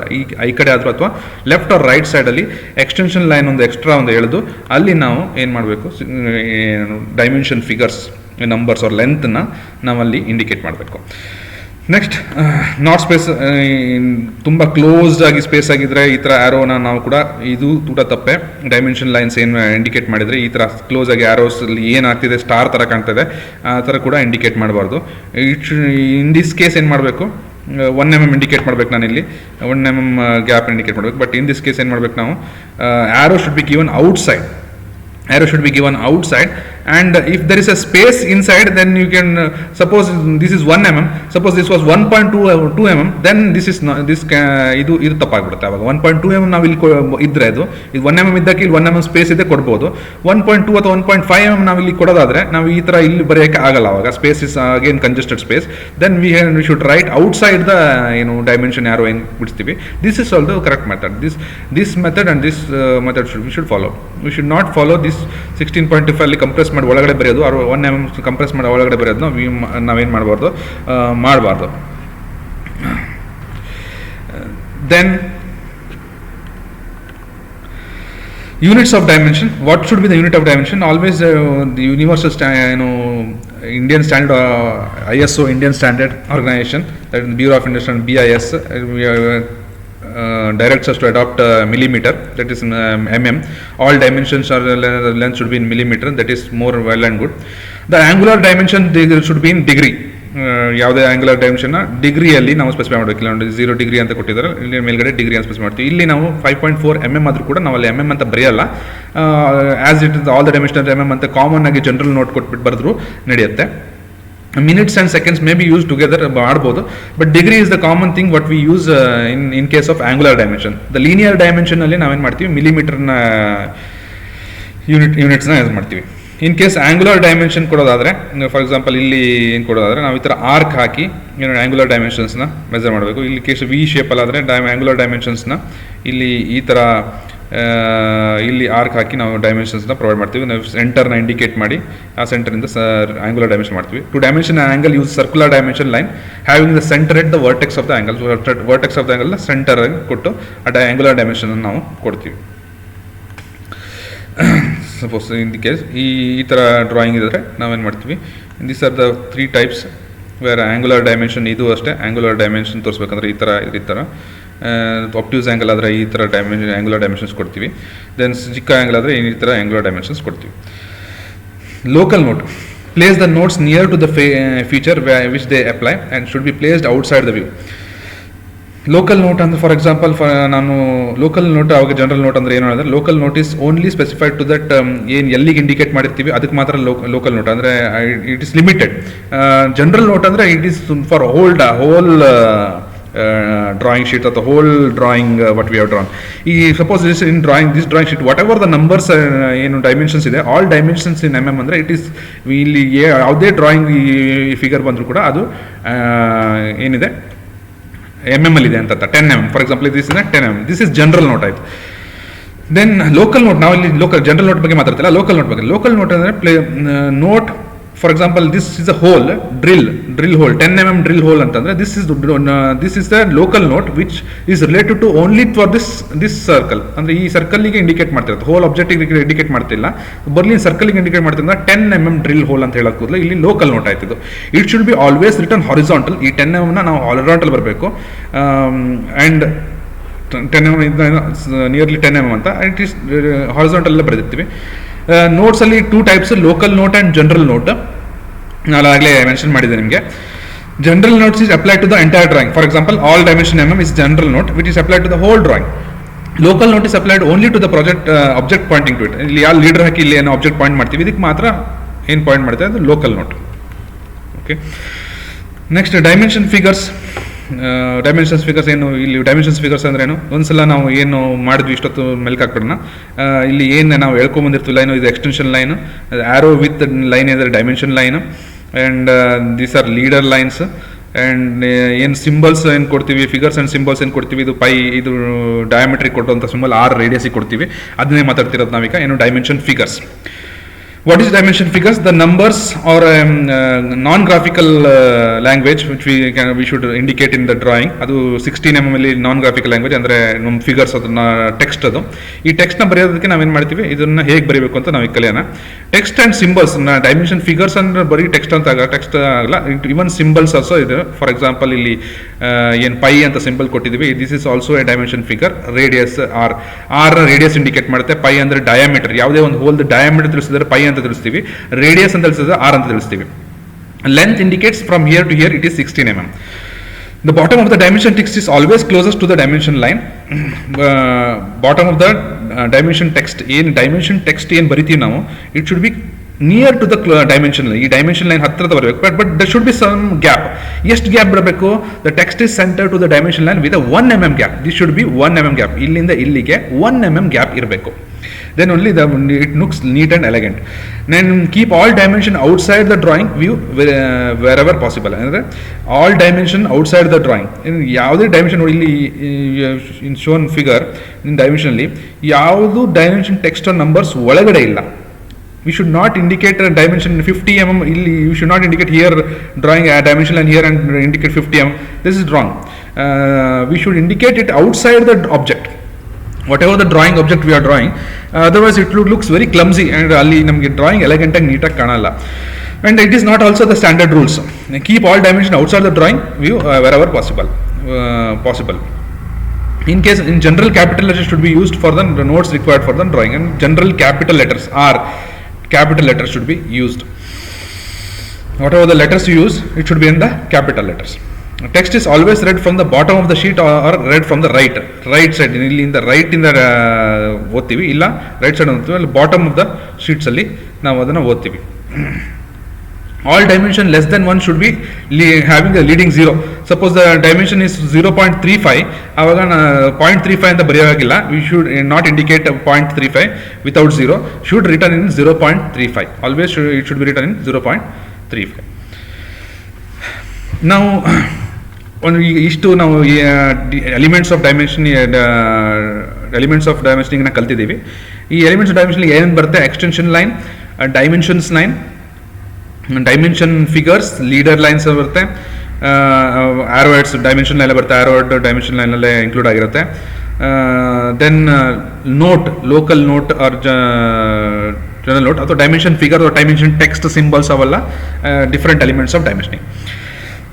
ಈ ಕಡೆ ಆದರೂ ಅಥವಾ ಲೆಫ್ಟ್ ಆರ್ ರೈಟ್ ಸೈಡಲ್ಲಿ ಎಕ್ಸ್ಟೆನ್ಷನ್ ಲೈನ್ ಒಂದು ಎಕ್ಸ್ಟ್ರಾ ಒಂದು ಎಳೆದು ಅಲ್ಲಿ ನಾವು ಏನು ಮಾಡಬೇಕು, ಡೈಮೆನ್ಷನ್ ಫಿಗರ್ಸ್ ನಂಬರ್ಸ್ ಆರ್ ಲೆಂತ್ನ ನಾವಲ್ಲಿ ಇಂಡಿಕೇಟ್ ಮಾಡಬೇಕು. ನೆಕ್ಸ್ಟ್, ನಾಟ್ ಸ್ಪೇಸ್ ತುಂಬ ಕ್ಲೋಸ್ಡ್ ಆಗಿ ಸ್ಪೇಸ್ ಆಗಿದ್ರೆ ಈ ಥರ ಆ್ಯರೋನ ನಾವು ಕೂಡ ಇದು ಕೂಡ ತಪ್ಪೆ. ಡೈಮೆನ್ಷನ್ ಲೈನ್ಸ್ ಏನು ಇಂಡಿಕೇಟ್ ಮಾಡಿದರೆ ಈ ಥರ ಕ್ಲೋಸ್ ಆಗಿ ಆ್ಯರೋಸಲ್ಲಿ ಏನಾಗ್ತಿದೆ ಸ್ಟಾರ್ ಥರ ಕಾಣ್ತಿದೆ ಆ ಥರ ಕೂಡ ಇಂಡಿಕೇಟ್ ಮಾಡಬಾರ್ದು. ಇನ್ ದಿಸ್ ಕೇಸ್ ಏನು ಮಾಡಬೇಕು, 1 mm ಇಂಡಿಕೇಟ್ ಮಾಡ್ಬೇಕು, ನಾನಿಲ್ಲಿ 1 mm ಗ್ಯಾಪ್ ಇಂಡಿಕೇಟ್ ಮಾಡಬೇಕು. ಬಟ್ ಇನ್ ದಿಸ್ ಕೇಸ್ ಏನು ಮಾಡ್ಬೇಕು ನಾವು, arrow should be given outside. Arrow should be given outside, and if there is a space inside, then you can suppose this is 1 mm, suppose this was 1.2 mm, then this is not, this ಇದು ತಪ್ಪಾಗ್ಬಿಡುತ್ತೆ. ಅವಾಗ 1.2 mm ನಾವು ಇಲ್ಲಿ ಇದ್ರೆ ಇದು 1 mm ಇದ್ದಕ್ಕೆ ಇಲ್ಲಿ 1 mm space ಇದೆ ಕೊಡ್ಬೋದು. 1.2 ಅಥವಾ 1.5 mm ನಾವು ಇಲ್ಲಿ ಕೊಡೋದಾದ್ರೆ ನಾವು ಈ ಥರ ಇಲ್ಲಿ ಬರೆಯೋಕ್ಕೆ ಆಗಲ್ಲ. ಅವಾಗ space is again congested space. Then we should write outside the dimension arrow ಏನು ಬಿಡಿಸ್ತೀವಿ. This is also correct method. This method and this method we should follow. We should not follow this 16.25 ಅಲ್ಲಿ compress ಮಾಡಿ ಒಳಗಡೆ ಬರೆಯೋದು, 1 mm compress ಮಾಡಿ ಒಳಗಡೆ ಬರೆಯೋದು ನಾವೇನು ಮಾಡಬಾರ್ದು. Then units of dimension. What should be the unit of dimension? Always the universal Indian standard, ISO, Indian Standard Organization, that is the Bureau of Industry and BIS, directs us to adopt millimeter, that is mm. All dimensions or length should be in millimeter, that is more well and good. The angular dimension should be in degree. ಯಾವುದೇ angular ಡೈಮೆನ್ಷನ್ನ ಡಿಗ್ರಿಯಲ್ಲಿ ನಾವು specify ಮಾಡಬೇಕು. ಇಲ್ಲ ನೋಡಿ 0 degree ಅಂತ ಕೊಟ್ಟಿದ್ದಾರೆ, ಇಲ್ಲಿ ಮೇಲ್ಗಡೆ ಡಿಗ್ರಿ ಅಂತ ಸ್ಪೆಸಿಫೈ ಮಾಡ್ತೀವಿ. ಇಲ್ಲಿ ನಾವು 5.4 mm ಆದರೂ ಕೂಡ ನಾವು ಅಲ್ಲಿ mm ಅಂತ ಬರೆಯಲ್ಲ, as it is all the dimension mm ಅಂತ ಕಾಮನ್ ಆಗಿ ಜನರಲ್ ನೋಟ್ ಕೊಟ್ಬಿಟ್ಟು ಬರೆದ್ರು ನಡೆಯುತ್ತೆ. Minutes and seconds may be used together ಮಾಡ್ಬೋದು, but degree is the common thing what we use in case of angular dimension. The linear ಡೈಮೆನ್ಷನಲ್ಲಿ ನಾವೇನು ಮಾಡ್ತೀವಿ, ಮಿಲಿಮೀಟರ್ನ ಯೂನಿಟ್ಸ್ನ ಯೂಸ್ ಮಾಡ್ತೀವಿ. ಇನ್ ಕೇಸ್ ಆಂಗುಲರ್ ಡೈಮೆನ್ಷನ್ ಕೊಡೋದಾದರೆ, ಫಾರ್ ಎಕ್ಸಾಂಪಲ್ ಇಲ್ಲಿ ಏನು ಕೊಡೋದಾದರೆ ನಾವು ಈ ಥರ ಆರ್ಕ್ ಹಾಕಿ ಏನು ಆಂಗುಲರ್ ಡೈಮೆನ್ಷನ್ಸ್ನ ಮೆಜರ್ ಮಾಡಬೇಕು. ಇಲ್ಲಿ ಕೇಸ್ ವಿ ಶೇಪಲ್ಲಾದರೆ ಆಂಗುಲರ್ ಡೈಮೆನ್ಷನ್ಸ್ನ ಇಲ್ಲಿ ಈ ಥರ ಇಲ್ಲಿ ಆರ್ಕ್ ಹಾಕಿ ನಾವು ಡೈಮೆನ್ಷನ್ಸ್ನ ಪ್ರೊವೈಡ್ ಮಾಡ್ತೀವಿ. ನಾವು ಸೆಂಟರ್ನ ಇಂಡಿಕೇಟ್ ಮಾಡಿ ಆ ಸೆಂಟರಿಂದ ಆಂಗುಲರ್ ಡೈಮೆನ್ಷನ್ ಮಾಡ್ತೀವಿ. To dimension angle use circular dimension line having the centre at the vertex of the angle. Vertex of the ಆಂಗಲ್ನ ಸೆಂಟರ್ ಕೊಟ್ಟು ಆ ಆಂಗುಲರ್ ಡೈಮೆನ್ಷನ್ ನಾವು ಕೊಡ್ತೀವಿ. ಸಪೋಸ್ ಇನ್ ದಿ ಕೇಸ್ ಈ ಥರ ಡ್ರಾಯಿಂಗ್ ಇದ್ದರೆ ನಾವೇನು ಮಾಡ್ತೀವಿ, these are the 3 types where angular dimension. ಇದು ಅಷ್ಟೇ ಆಂಗುಲರ್ ಡೈಮೆನ್ಷನ್ ತೋರಿಸ್ಬೇಕಂದ್ರೆ ಈ ಥರ ಆಪ್ಟ್ಯೂಸ್ ಆ್ಯಂಗಲ್ ಆದರೆ ಈ ಥರ ಆಂಗುಲರ್ ಡೈಮೆನ್ಷನ್ಸ್ ಕೊಡ್ತೀವಿ. ದೆನ್ ಚಿಕ್ಕ ಆ್ಯಂಗಲ್ ಆದರೆ ಈ ಥರ ಆಂಗುಲರ್ ಡೈಮೆನ್ಷನ್ಸ್ ಕೊಡ್ತೀವಿ. Local note place the notes near to the feature which they apply and should be placed outside the view. Local note ಅಂದರೆ ಫಾರ್ ಎಕ್ಸಾಂಪಲ್ ನಾನು ಲೋಕಲ್ ನೋಟ್ ಅವಾಗ general note ಅಂದರೆ ಏನು ಹೇಳಿದ್ರೆ, local note is only specified to that ಏನು ಎಲ್ಲಿಗೆ indicate ಮಾಡಿರ್ತೀವಿ ಅದಕ್ಕೆ ಮಾತ್ರ ಲೋಕಲ್ ನೋಟ್ ಅಂದರೆ it is limited. General note ಅಂದರೆ it is for hole drawing sheet or the whole drawing what we have drawn. Suppose this in drawing this drawing sheet whatever the numbers dimensions ಇದೆ, all dimensions in mm ಅಂದರೆ it is ಇಲ್ಲಿ ಯಾವುದೇ drawing figure ಬಂದರೂ ಕೂಡ ಅದು ಏನಿದೆ mm ಅಲ್ಲಿ ಇದೆ ಅಂತ 10 mm for example this is 10 mm. This is general note ಆಯಿತು. ದೆನ್ ಲೋಕಲ್ ನೋಟ್, ನಾವು ಇಲ್ಲಿ ಜನರಲ್ ನೋಟ್ ಬಗ್ಗೆ ಮಾತಾಡ್ತಿಲ್ಲ, ಲೋಕಲ್ ನೋಟ್ ಬಗ್ಗೆ. ಲೋಕಲ್ ನೋಟ್ ಅಂದರೆ note for example this is a hole drill hole 10 mm drill hole ಅಂತಂದರೆ this is the local note which is related to only for this circle. ಅಂದರೆ ಈ ಸರ್ಕಲ್ಗೆ indicate ಮಾಡ್ತಿರುತ್ತೆ, whole ಆಬ್ಜೆಕ್ಟಿಗೆ indicate ಮಾಡ್ತಿಲ್ಲ, ಬರ್ಲಿನ್ ಸರ್ಕಲ್ಗೆ ಇಂಡಿಕೇಟ್ ಮಾಡ್ತಿಲ್ಲ. 10 mm ಡ್ರಿಲ್ ಹೋಲ್ ಅಂತ ಹೇಳಕ್ ಕೂದಲು ಇಲ್ಲಿ ಲೋಕಲ್ ನೋಟ್ ಆಯ್ತಿದ್ದು. It should be always return horizontal. ಈ 10 mm ನಾವು ಹಾರಿಜಾಂಟಲ್ ಬರಬೇಕು. ಆ್ಯಂಡ್ 10 mm ನಿಯರ್ಲಿ 10 mm ಅಂತ ಇಟ್ ಈಸ್ ಹಾರಿಜಾಂಟಲ್ ಬರೆದಿರ್ತೀವಿ. ನೋಟ್ಸಲ್ಲಿ 2 types, local note and general note. ನಾನು ಆಗಲೇ ಮೆನ್ಷನ್ ಮಾಡಿದೆ ನಿಮಗೆ. General notes is apply to the entire drawing. For example all dimension mm is general note which is apply to the whole drawing. Local note is applied only to the object pointing to it. ಇಲ್ಲಿ ಯಾವ leader ಹಾಕಿ ಇಲ್ಲಿ ಏನೋ object point ಮಾಡ್ತೀವಿ, ಇದಕ್ಕೆ ಮಾತ್ರ ಏನು point ಮಾಡ್ತೀವಿ ಅದು local note. Okay, next dimension figures. Dimensions figures ಏನು, ಇಲ್ಲಿ ಡೈಮೆನ್ಷನ್ಸ್ ಫಿಗರ್ಸ್ ಅಂದ್ರೆ ಏನು, ಒಂದ್ಸಲ ನಾವು ಏನು ಮಾಡಿದ್ವಿ ಇಷ್ಟೊತ್ತು ಮೆಲ್ಕ್ ಹಾಕ್ಬಿಡೋಣ. ಇಲ್ಲಿ ಏನು ನಾವು ಹೇಳ್ಕೊಂಬಂದಿರ್ತೀವಿ ಲೈನು, ಇದು extension line, arrow with line ಇದ್ರೆ dimension line, and these are leader lines. And ಏನು ಸಿಂಬಲ್ಸ್ ಏನು ಕೊಡ್ತೀವಿ, ಫಿಗರ್ಸ್ ಆ್ಯಂಡ್ ಸಿಂಬಲ್ಸ್ ಏನು ಕೊಡ್ತೀವಿ, ಇದು ಪೈ, ಇದು ಡಯಾಮೆಟ್ರಿಕ್ ಕೊಟ್ಟಂಥ ಸಿಂಬಲ್ R ರೇಡಿಯಸ್ಸಿಗೆ ಕೊಡ್ತೀವಿ, ಅದನ್ನೇ ಮಾತಾಡ್ತಿರೋದು ನಾವೀಗ. ಏನು dimension figures. What is dimension figures? The numbers or non-graphical language which we should indicate in the drawing. ಅದು 16 mm ಅಲ್ಲಿ non-graphical language ಅಂದರೆ ನಮ್ಮ ಫಿಗರ್ಸ್, ಅದನ್ನ ಟೆಕ್ಸ್ಟ್. ಅದು ಈ ಟೆಕ್ಸ್ಟ್ನ ಬರೆಯೋದಕ್ಕೆ ನಾವೇನು ಮಾಡ್ತೀವಿ, ಇದನ್ನು ಹೇಗೆ ಬರೀಬೇಕು ಅಂತ ನಾವು ಕಲಿಯೋಣ. Text and symbols. Dimension figures ಅಂದ್ರೆ ಬರೀ ಟೆಕ್ಸ್ಟ್ ಅಂತ ಟೆಕ್ಸ್ಟ್ ಆಗಲ್ಲ, ಇವನ್ ಸಿಂಬಲ್ಸ್ ಆಲ್ಸೋ ಇದೆ. ಫಾರ್ ಎಕ್ಸಾಂಪಲ್ ಇಲ್ಲಿ ಏನು ಪೈ ಅಂತ ಸಿಂಬಲ್ ಕೊಟ್ಟಿದ್ದೀವಿ, this is also a dimension figure. Radius R radius indicate ಮಾಡುತ್ತೆ. ಪೈ ಅಂದರೆ ಡಯಾಮೀಟರ್, ಯಾವುದೇ ಒಂದು ಹೋಲ್ ಡಯಾಮೀಟರ್ ತಿಳಿಸಿದ್ರೆ ಪೈ ಅಂತ ತಿಳಿಸ್ತೀವಿ, ರೇಡಿಯಸ್ ಅಂತ ತಿಳಿಸಿದ್ರೆ ಆರ್ ಅಂತ ತಿಳಿಸ್ತೀವಿ. Length indicates from here to here it is 16 mm. The bottom of the dimension text is always closest to the dimension line. Bottom of the dimension text, ಏನು dimension text ಏನು ಬರಿತೀವಿ ನಾವು, it should be near to the dimension line. ಈ dimension line ಹತ್ತಿರದ ಬರಬೇಕು, but there should be some gap. ಎಷ್ಟು gap ಬರಬೇಕು? The text is centered to the dimension line with a 1 mm gap. This should be 1 mm gap. ಇಲ್ಲಿಂದ ಇಲ್ಲಿಗೆ 1 mm gap ಇರಬೇಕು. Then only it looks neat and elegant. Then keep all dimension outside the drawing view wherever possible. ಅಂದರೆ all dimension outside the drawing. ಯಾವುದೇ dimension ಇಲ್ಲಿ ಇನ್ shown figure ಇನ್ dimensionally ಯಾವುದು dimension text numbers ಒಳಗಡೆ ಇಲ್ಲ. We should not indicate a dimension 50 mm. You should not indicate here drawing a dimension and here and indicate 50 mm. This is wrong. We should indicate it outside the object. Whatever the drawing object we are drawing, otherwise it looks very clumsy and ಅಲ್ಲಿ ನಮಗೆ drawing ಎಲೆಗೆಂಟ್ ಆಗಿ ನೀಟಾಗಿ ಕಾಣಲ್ಲ. And it is not also the standard rules. Keep all dimension outside the drawing view wherever possible. In case, in general, capital letters should be used for the notes required for the drawing, and general capital letters are capital letters should be used. whatever the letters you use, it should be in the capital letters. Text is always read from the bottom of the sheet or read from the right side. ಇಲ್ಲಿಂದ right ಇಂದ ಓದ್ತೀವಿ, ಇಲ್ಲ right side ಓದ್ತೀವಿ, ಅಲ್ಲಿ bottom of the sheets ಅಲ್ಲಿ ನಾವು ಅದನ್ನು ಓದ್ತೀವಿ. All dimension less than 1 should be having a leading 0. Suppose the dimension is 0.35, ಆವಾಗ 0.35 ಅಂತ ಬರೆಯೋವಾಗಿಲ್ಲ. We should not indicate 0.35 without 0. Should written in 0.35. Always it should be written in 0.35. Now ಇಷ್ಟು ನಾವು elements of dimensioning ಕಲ್ತಿದ್ದೀವಿ. ಈ elements of dimension ಏನೇನು ಬರುತ್ತೆ? Extension line, dimensions line, dimension figures, leader lines ಬರುತ್ತೆ, arrow heads dimension line ಬರುತ್ತೆ, arrow head dimension ಲೈನಲ್ಲೇ include ಆಗಿರುತ್ತೆ. Then note, local note or general note, ಅಥವಾ ಡೈಮೆನ್ಷನ್ ಫಿಗರ್ ಅಥವಾ ಡೈಮೆನ್ಷನ್ ಟೆಕ್ಸ್ಟ್ ಸಿಂಬಲ್ಸ್ ಅವೆಲ್ಲ different elements of dimensioning.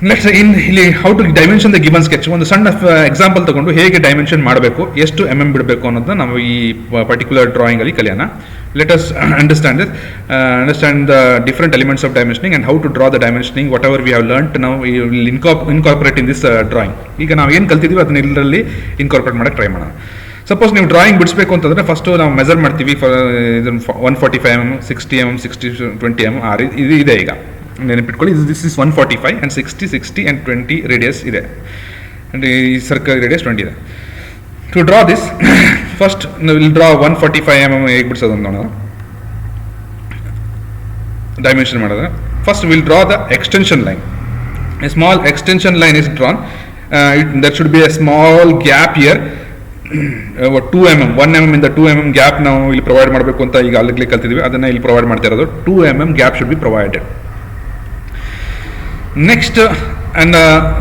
Next ಇಲ್ಲಿ how to dimension the given sketch, ಒಂದು ಸಣ್ಣ example ತಗೊಂಡು ಹೇಗೆ ಡೈಮೆನ್ಷನ್ ಮಾಡಬೇಕು, ಎಷ್ಟು ಬಿಡಬೇಕು ಅನ್ನೋದನ್ನ ನಾವು ಈ ಪರ್ಟಿಕ್ಯುಲರ್ ಡ್ರಾಯಿಂಗ್ ಅಲ್ಲಿ ಕಲಿಯೋಣ. Let us understand the different elements of dimensioning and how to draw the dimensioning whatever we have learnt ನಾವು ಇನ್ಕಾರ್ಪೊರೇಟ್ ಇನ್ ದಿಸ್ ಡ್ರಾಯಿಂಗ್. ಈಗ ನಾವು ಏನು ಕಲ್ತಿದ್ದೀವಿ ಅದನ್ನ ಇದರಲ್ಲಿ ಇನ್ಕಾರ್ಪೊರೇಟ್ ಮಾಡೋಕ್ಕೆ ಟ್ರೈ ಮಾಡೋಣ. ಸಪೋಸ್ ನೀವು ಡ್ರಾಯಿಂಗ್ ಬಿಡಿಸಬೇಕು ಅಂತಂದರೆ ಫಸ್ಟು ನಾವು ಮೆಜರ್ ಮಾಡ್ತೀವಿ. ಇದನ್ನು 145 mm, 60 mm, 60, 20 mm ಇದು ಇದೆ. ಈಗ ನೆನಪಿಟ್ಕೊಳ್ಳಿ, this is 145 and 60 and 20 radius ಇದೆ, ಆ್ಯಂಡ್ ಈ ಸರ್ಕಲ್ ರೇಡಿಯಸ್ 20 ಇದೆ. To draw this first will draw 145 mm ಹೇಗೆ ಬಿಡಿಸೋದು ಅಂತ ನೋಡೋಣ. ಡೈಮೆನ್ಷನ್ ಮಾಡಿದ್ರೆ first will draw the extension line. A small extension line is drawn. That should be a small gap here 2 mm, 1 mm ಇಂದ 2 mm gap ನಾವು ಇಲ್ಲಿ provide ಮಾಡಬೇಕು ಅಂತ ಈಗ ಅಲ್ಲಿಗೆ ಕಲ್ತಿದ್ವಿ, ಅದನ್ನು ಇಲ್ಲಿ ಪ್ರೊವೈಡ್ ಮಾಡ್ತಾ ಇರೋದು. 2 mm gap should be provided. Next, and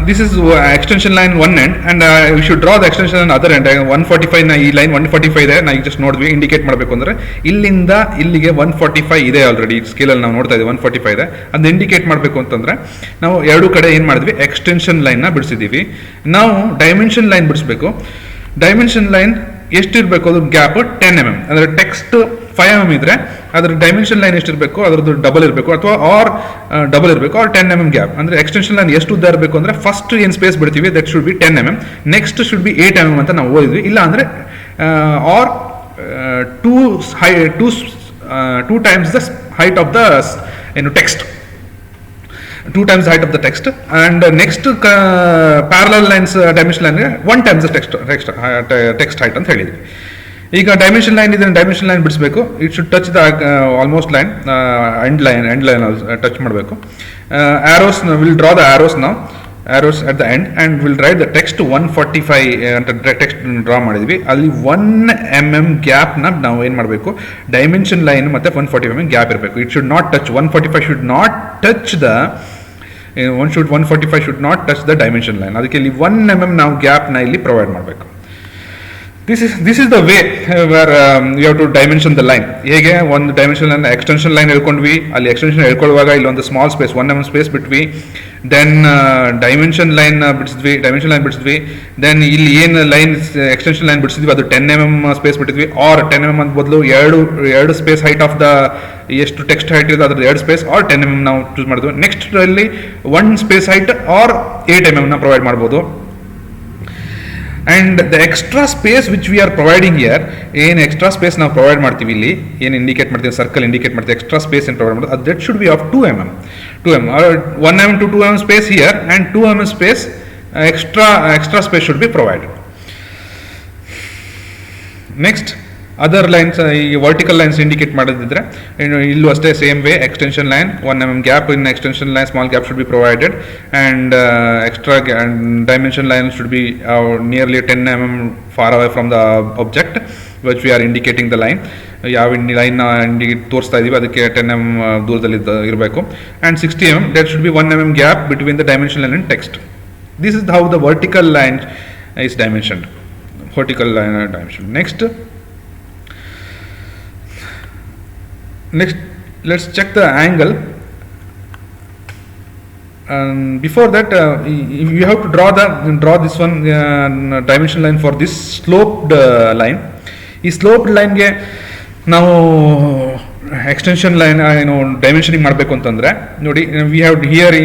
this is extension line one end, and we should draw the extension line other end. 145 ನ ಈ ಲೈನ್ 145 ಇದೆ, ನಾವು ಈಗ ಜಸ್ಟ್ ನೋಡಿದ್ವಿ. ಇಂಡಿಕೇಟ್ ಮಾಡಬೇಕು ಅಂದರೆ ಇಲ್ಲಿಂದ ಇಲ್ಲಿಗೆ 145 ಇದೆ ಆಲ್ರೆಡಿ, ಸ್ಕೇಲಲ್ಲಿ ನಾವು ನೋಡ್ತಾ ಇದ್ದೀವಿ 145 ಇದೆ. ಅದು ಇಂಡಿಕೇಟ್ ಮಾಡಬೇಕು ಅಂತಂದರೆ ನಾವು ಎರಡು ಕಡೆ ಏನು ಮಾಡಿದ್ವಿ, ಎಕ್ಸ್ಟೆನ್ಷನ್ ಲೈನ್ನ ಬಿಡಿಸಿದ್ದೀವಿ. ನಾವು ಡೈಮೆನ್ಷನ್ ಲೈನ್ ಬಿಡಿಸ್ಬೇಕು. ಡೈಮೆನ್ಷನ್ ಲೈನ್ ಎಷ್ಟಿರಬೇಕು? ಅದು ಗ್ಯಾಪ್ 10 mm. ಅಂದರೆ ಟೆಕ್ಸ್ಟ್ 5 mm ಇದ್ರೆ ಅದ್ರ ಡೈಮೆನ್ಷನ್ ಲೈನ್ ಎಷ್ಟಿರಬೇಕು, ಅದ್ರದ್ದು ಡಬಲ್ ಇರಬೇಕು, ಅಥವಾ ಡಬಲ್ ಇರಬೇಕು, ಆರ್ 10 mm ಗ್ಯಾಪ್. ಅಂದರೆ ಎಕ್ಸ್ಟೆನ್ಷನ್ ಲೈನ್ ಎಷ್ಟು ಉದ್ದ ಇರಬೇಕು ಅಂದರೆ ಫಸ್ಟ್ ಏನು ಸ್ಪೇಸ್ ಬಿಡ್ತೀವಿ that should B 10 mm, next should be 8 mm ಅಂತ ನಾವು ಓದಿದ್ವಿ. ಇಲ್ಲ ಅಂದರೆ R 2 times the height of the text. 2 times the height of the text, and next parallel lines dimension line 1 times the text height ಅಂತ ಹೇಳಿದ್ವಿ. ಈಗ dimension line ಇದೆ, dimension line ಬಿಡಿಸ್ಬೇಕು. It should touch the almost line, end line touch ಮಾಡಬೇಕು. Arrows will draw the arrows ನಾವು, arrows at the end, and will write the text 145 ಅಂತ text draw ಮಾಡಿದ್ವಿ. ಅಲ್ಲಿ 1 mm ಗ್ಯಾಪ್ನ ನಾವು ಏನು ಮಾಡಬೇಕು, ಡೈಮೆನ್ಷನ್ ಲೈನ್ ಮತ್ತು 145 mm ಗ್ಯಾಪ್ ಇರಬೇಕು. It should not touch 145 should not touch the 145 should not touch the dimension line. ಅದಕ್ಕೆ ಇಲ್ಲಿ 1 mm ನಾವು ಗ್ಯಾಪ್ನ ಇಲ್ಲಿ ಪ್ರೊವೈಡ್ ಮಾಡಬೇಕು. This is the way where you have to dimension the line. ಹೇಗೆ ಒಂದು dimension line extension line ಹೇಳ್ಕೊಂಡ್ವಿ, ಅಲ್ಲಿ extension ಹೇಳ್ಕೊಳ್ಳುವಾಗ ಇಲ್ಲೊಂದು ಸ್ಮಾಲ್ ಸ್ಪೇಸ್ 1 mm ಸ್ಪೇಸ್ ಬಿಟ್ವಿ. ದೆನ್ ಡೈಮೆನ್ಷನ್ ಲೈನ್ ಬಿಡಿಸಿದ್ವಿ. ದೆನ್ ಇಲ್ಲಿ ಏನು ಲೈನ್ ಎಕ್ಸ್ಟೆನ್ಷನ್ ಲೈನ್ ಬಿಡಿಸಿದ್ವಿ ಅದು 10 mm ಸ್ಪೇಸ್ ಬಿಟ್ಟಿದ್ವಿ, ಆರ್ 10 mm ಅಂತ ಬದಲು ಎರಡು ಸ್ಪೇಸ್ ಹೈಟ್ ಆಫ್ ದ ಎಷ್ಟು ಟೆಕ್ಸ್ಟ್ ಹೈಟ್ ಇದೆ ಅದ್ರದ್ದು 2 ಸ್ಪೇಸ್ ಆರ್ 10 mm ನಾವು ಚೂಸ್ ಮಾಡಿದ್ವಿ. ನೆಕ್ಸ್ಟ್ ಅಲ್ಲಿ 1 ಸ್ಪೇಸ್ ಹೈಟ್ ಆರ್ 8 mm ನ ಪ್ರೊವೈಡ್ ಮಾಡ್ಬೋದು. And the extra space which we are providing year, ಏನು ಎಕ್ಸ್ಟ್ರಾ ಸ್ಪೇಸ್ ನಾವು ಪ್ರೊವೈಡ್ ಮಾಡ್ತೀವಿ ಇಲ್ಲಿ, ಏನು ಇಂಡಿಕೇಟ್ ಮಾಡ್ತೀವಿ, ಸರ್ಕಲ್ ಇಂಡಿಕೇಟ್ ಮಾಡ್ತೀವಿ, ಎಕ್ಸ್ಟ್ರಾ ಸ್ಪೇಸ್ ಏನು ಪ್ರೊವೈಡ್ ಮಾಡೋದು, ಅದು that should B of 2 mm. 1 mm to 2 mm space here, and 2 mm space extra space should be provided. Next, other lines, vertical lines indicate ಮಾಡಿದ್ರೆ ಇಲ್ಲೂ ಅಷ್ಟೇ same way, extension line 1 mm gap in extension line, small gap should be provided, and extra dimension line should be nearly 10 mm far away from the object which we are indicating the line. ಯಾವ line ತೋರಿಸ್ತಾ ಇದೀವಿ ಅದಕ್ಕೆ 10 mm ದೂರದಲ್ಲಿ ಇರಬೇಕು. and 60 mm, there should be 1 mm gap between the dimension line and text. This is how the vertical line is dimensioned. Vertical line dimension. Next, let's check the angle. Before that, you have to draw this one dimension line for this sloped line. ಈ ಸ್ಲೋಪ್ಡ್ ಲೈನ್ಗೆ ನಾವು extension line ಏನು dimensioning ಮಾಡಬೇಕು ಅಂತಂದರೆ ನೋಡಿ, we have here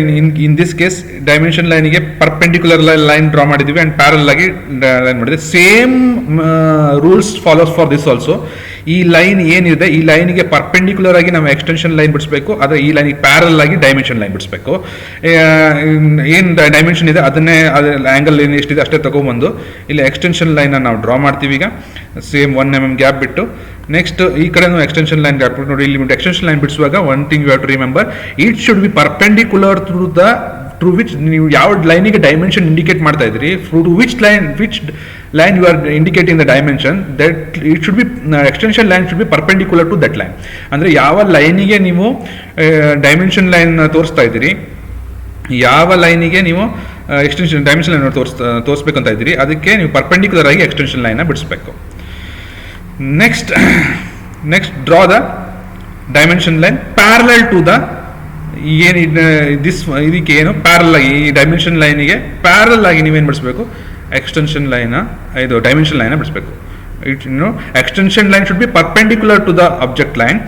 in this case dimension ಲೈನಿಗೆ perpendicular line draw ಮಾಡಿದ್ದೀವಿ and parallel ಆಗಿ ಲೈನ್ ಮಾಡಿದೆ. Same rules follows for this also. ಈ ಲೈನ್ ಏನಿದೆ ಈ ಲೈನಿಗೆ ಪರ್ಪೆಂಡಿಕ್ಯುಲರ್ ಆಗಿ ನಾವು ಎಕ್ಸ್ಟೆನ್ಷನ್ ಲೈನ್ ಬಿಡಿಸ್ಬೇಕು, ಆದರೆ ಈ ಲೈನಿಗೆ ಪ್ಯಾರಲ್ ಆಗಿ ಡೈಮೆನ್ಷನ್ ಲೈನ್ ಬಿಡಿಸ್ಬೇಕು. ಏನು ಡೈಮೆನ್ಷನ್ ಇದೆ ಅದನ್ನೇ ಆ್ಯಂಗಲ್ ಏನು ಎಷ್ಟಿದೆ ಅಷ್ಟೇ ತಗೊಂಬಂದು ಇಲ್ಲಿ ಎಕ್ಸ್ಟೆನ್ಷನ್ ಲೈನ ನಾವು ಡ್ರಾ ಮಾಡ್ತೀವಿ. ಈಗ ಸೇಮ್ 1 mm ಗ್ಯಾಪ್ ಬಿಟ್ಟು ನೆಕ್ಸ್ಟ್ ಈ ಕಡೆ ನಾವು ಎಕ್ಸ್ಟೆನ್ಷನ್ ಲೈನ್ ಗ್ಯಾಪ್ ಬಿಟ್ಟು ನೋಡಿ, ಇಲ್ಲಿ ಎಕ್ಸ್ಟೆನ್ಷನ್ ಲೈನ್ ಬಿಡಿಸುವಾಗ one thing you have to remember, it should be perpendicular through which ನೀವು ಯಾವ ಲೈನಿಗೆ ಡೈಮೆನ್ಷನ್ ಇಂಡಿಕೇಟ್ ಮಾಡ್ತಾ ಇದ್ದೀರಿ, through which line you are indicating the dimension, that it should be extension line should be perpendicular to that line. ಅಂದರೆ ಯಾವ ಲೈನಿಗೆ ನೀವು dimension line ತೋರಿಸ್ತಾ ಇದ್ದೀರಿ, ಯಾವ ಲೈನಿಗೆ ನೀವು ಎಕ್ಸ್ಟೆನ್ಷನ್ ಡೈಮೆನ್ಷನ್ ಲೈನ್ ತೋರಿಸ್ಬೇಕಂತ ಇದ್ದೀರಿ, ಅದಕ್ಕೆ ನೀವು ಪರ್ಪೆಂಡಿಕ್ಯುಲರ್ ಆಗಿ ಎಕ್ಸ್ಟೆನ್ಷನ್ ಲೈನ್ನ ಬಿಡಿಸ್ಬೇಕು. Next draw the dimension line parallel to the ಏನು ಇದಕ್ಕೆ ಏನು ಪ್ಯಾರಲ್ ಆಗಿ ಈ ಡೈಮೆನ್ಷನ್ ಲೈನಿಗೆ ಪ್ಯಾರಲ್ ಆಗಿ ನೀವೇನು ಬಿಡಿಸ್ಬೇಕು, ಎಕ್ಸ್ಟೆನ್ಷನ್ ಲೈನ ಇದು ಡೈಮೆನ್ಷನ್ ಲೈನ ಬಿಡಿಸ್ಬೇಕು. Extension line should be perpendicular to the object line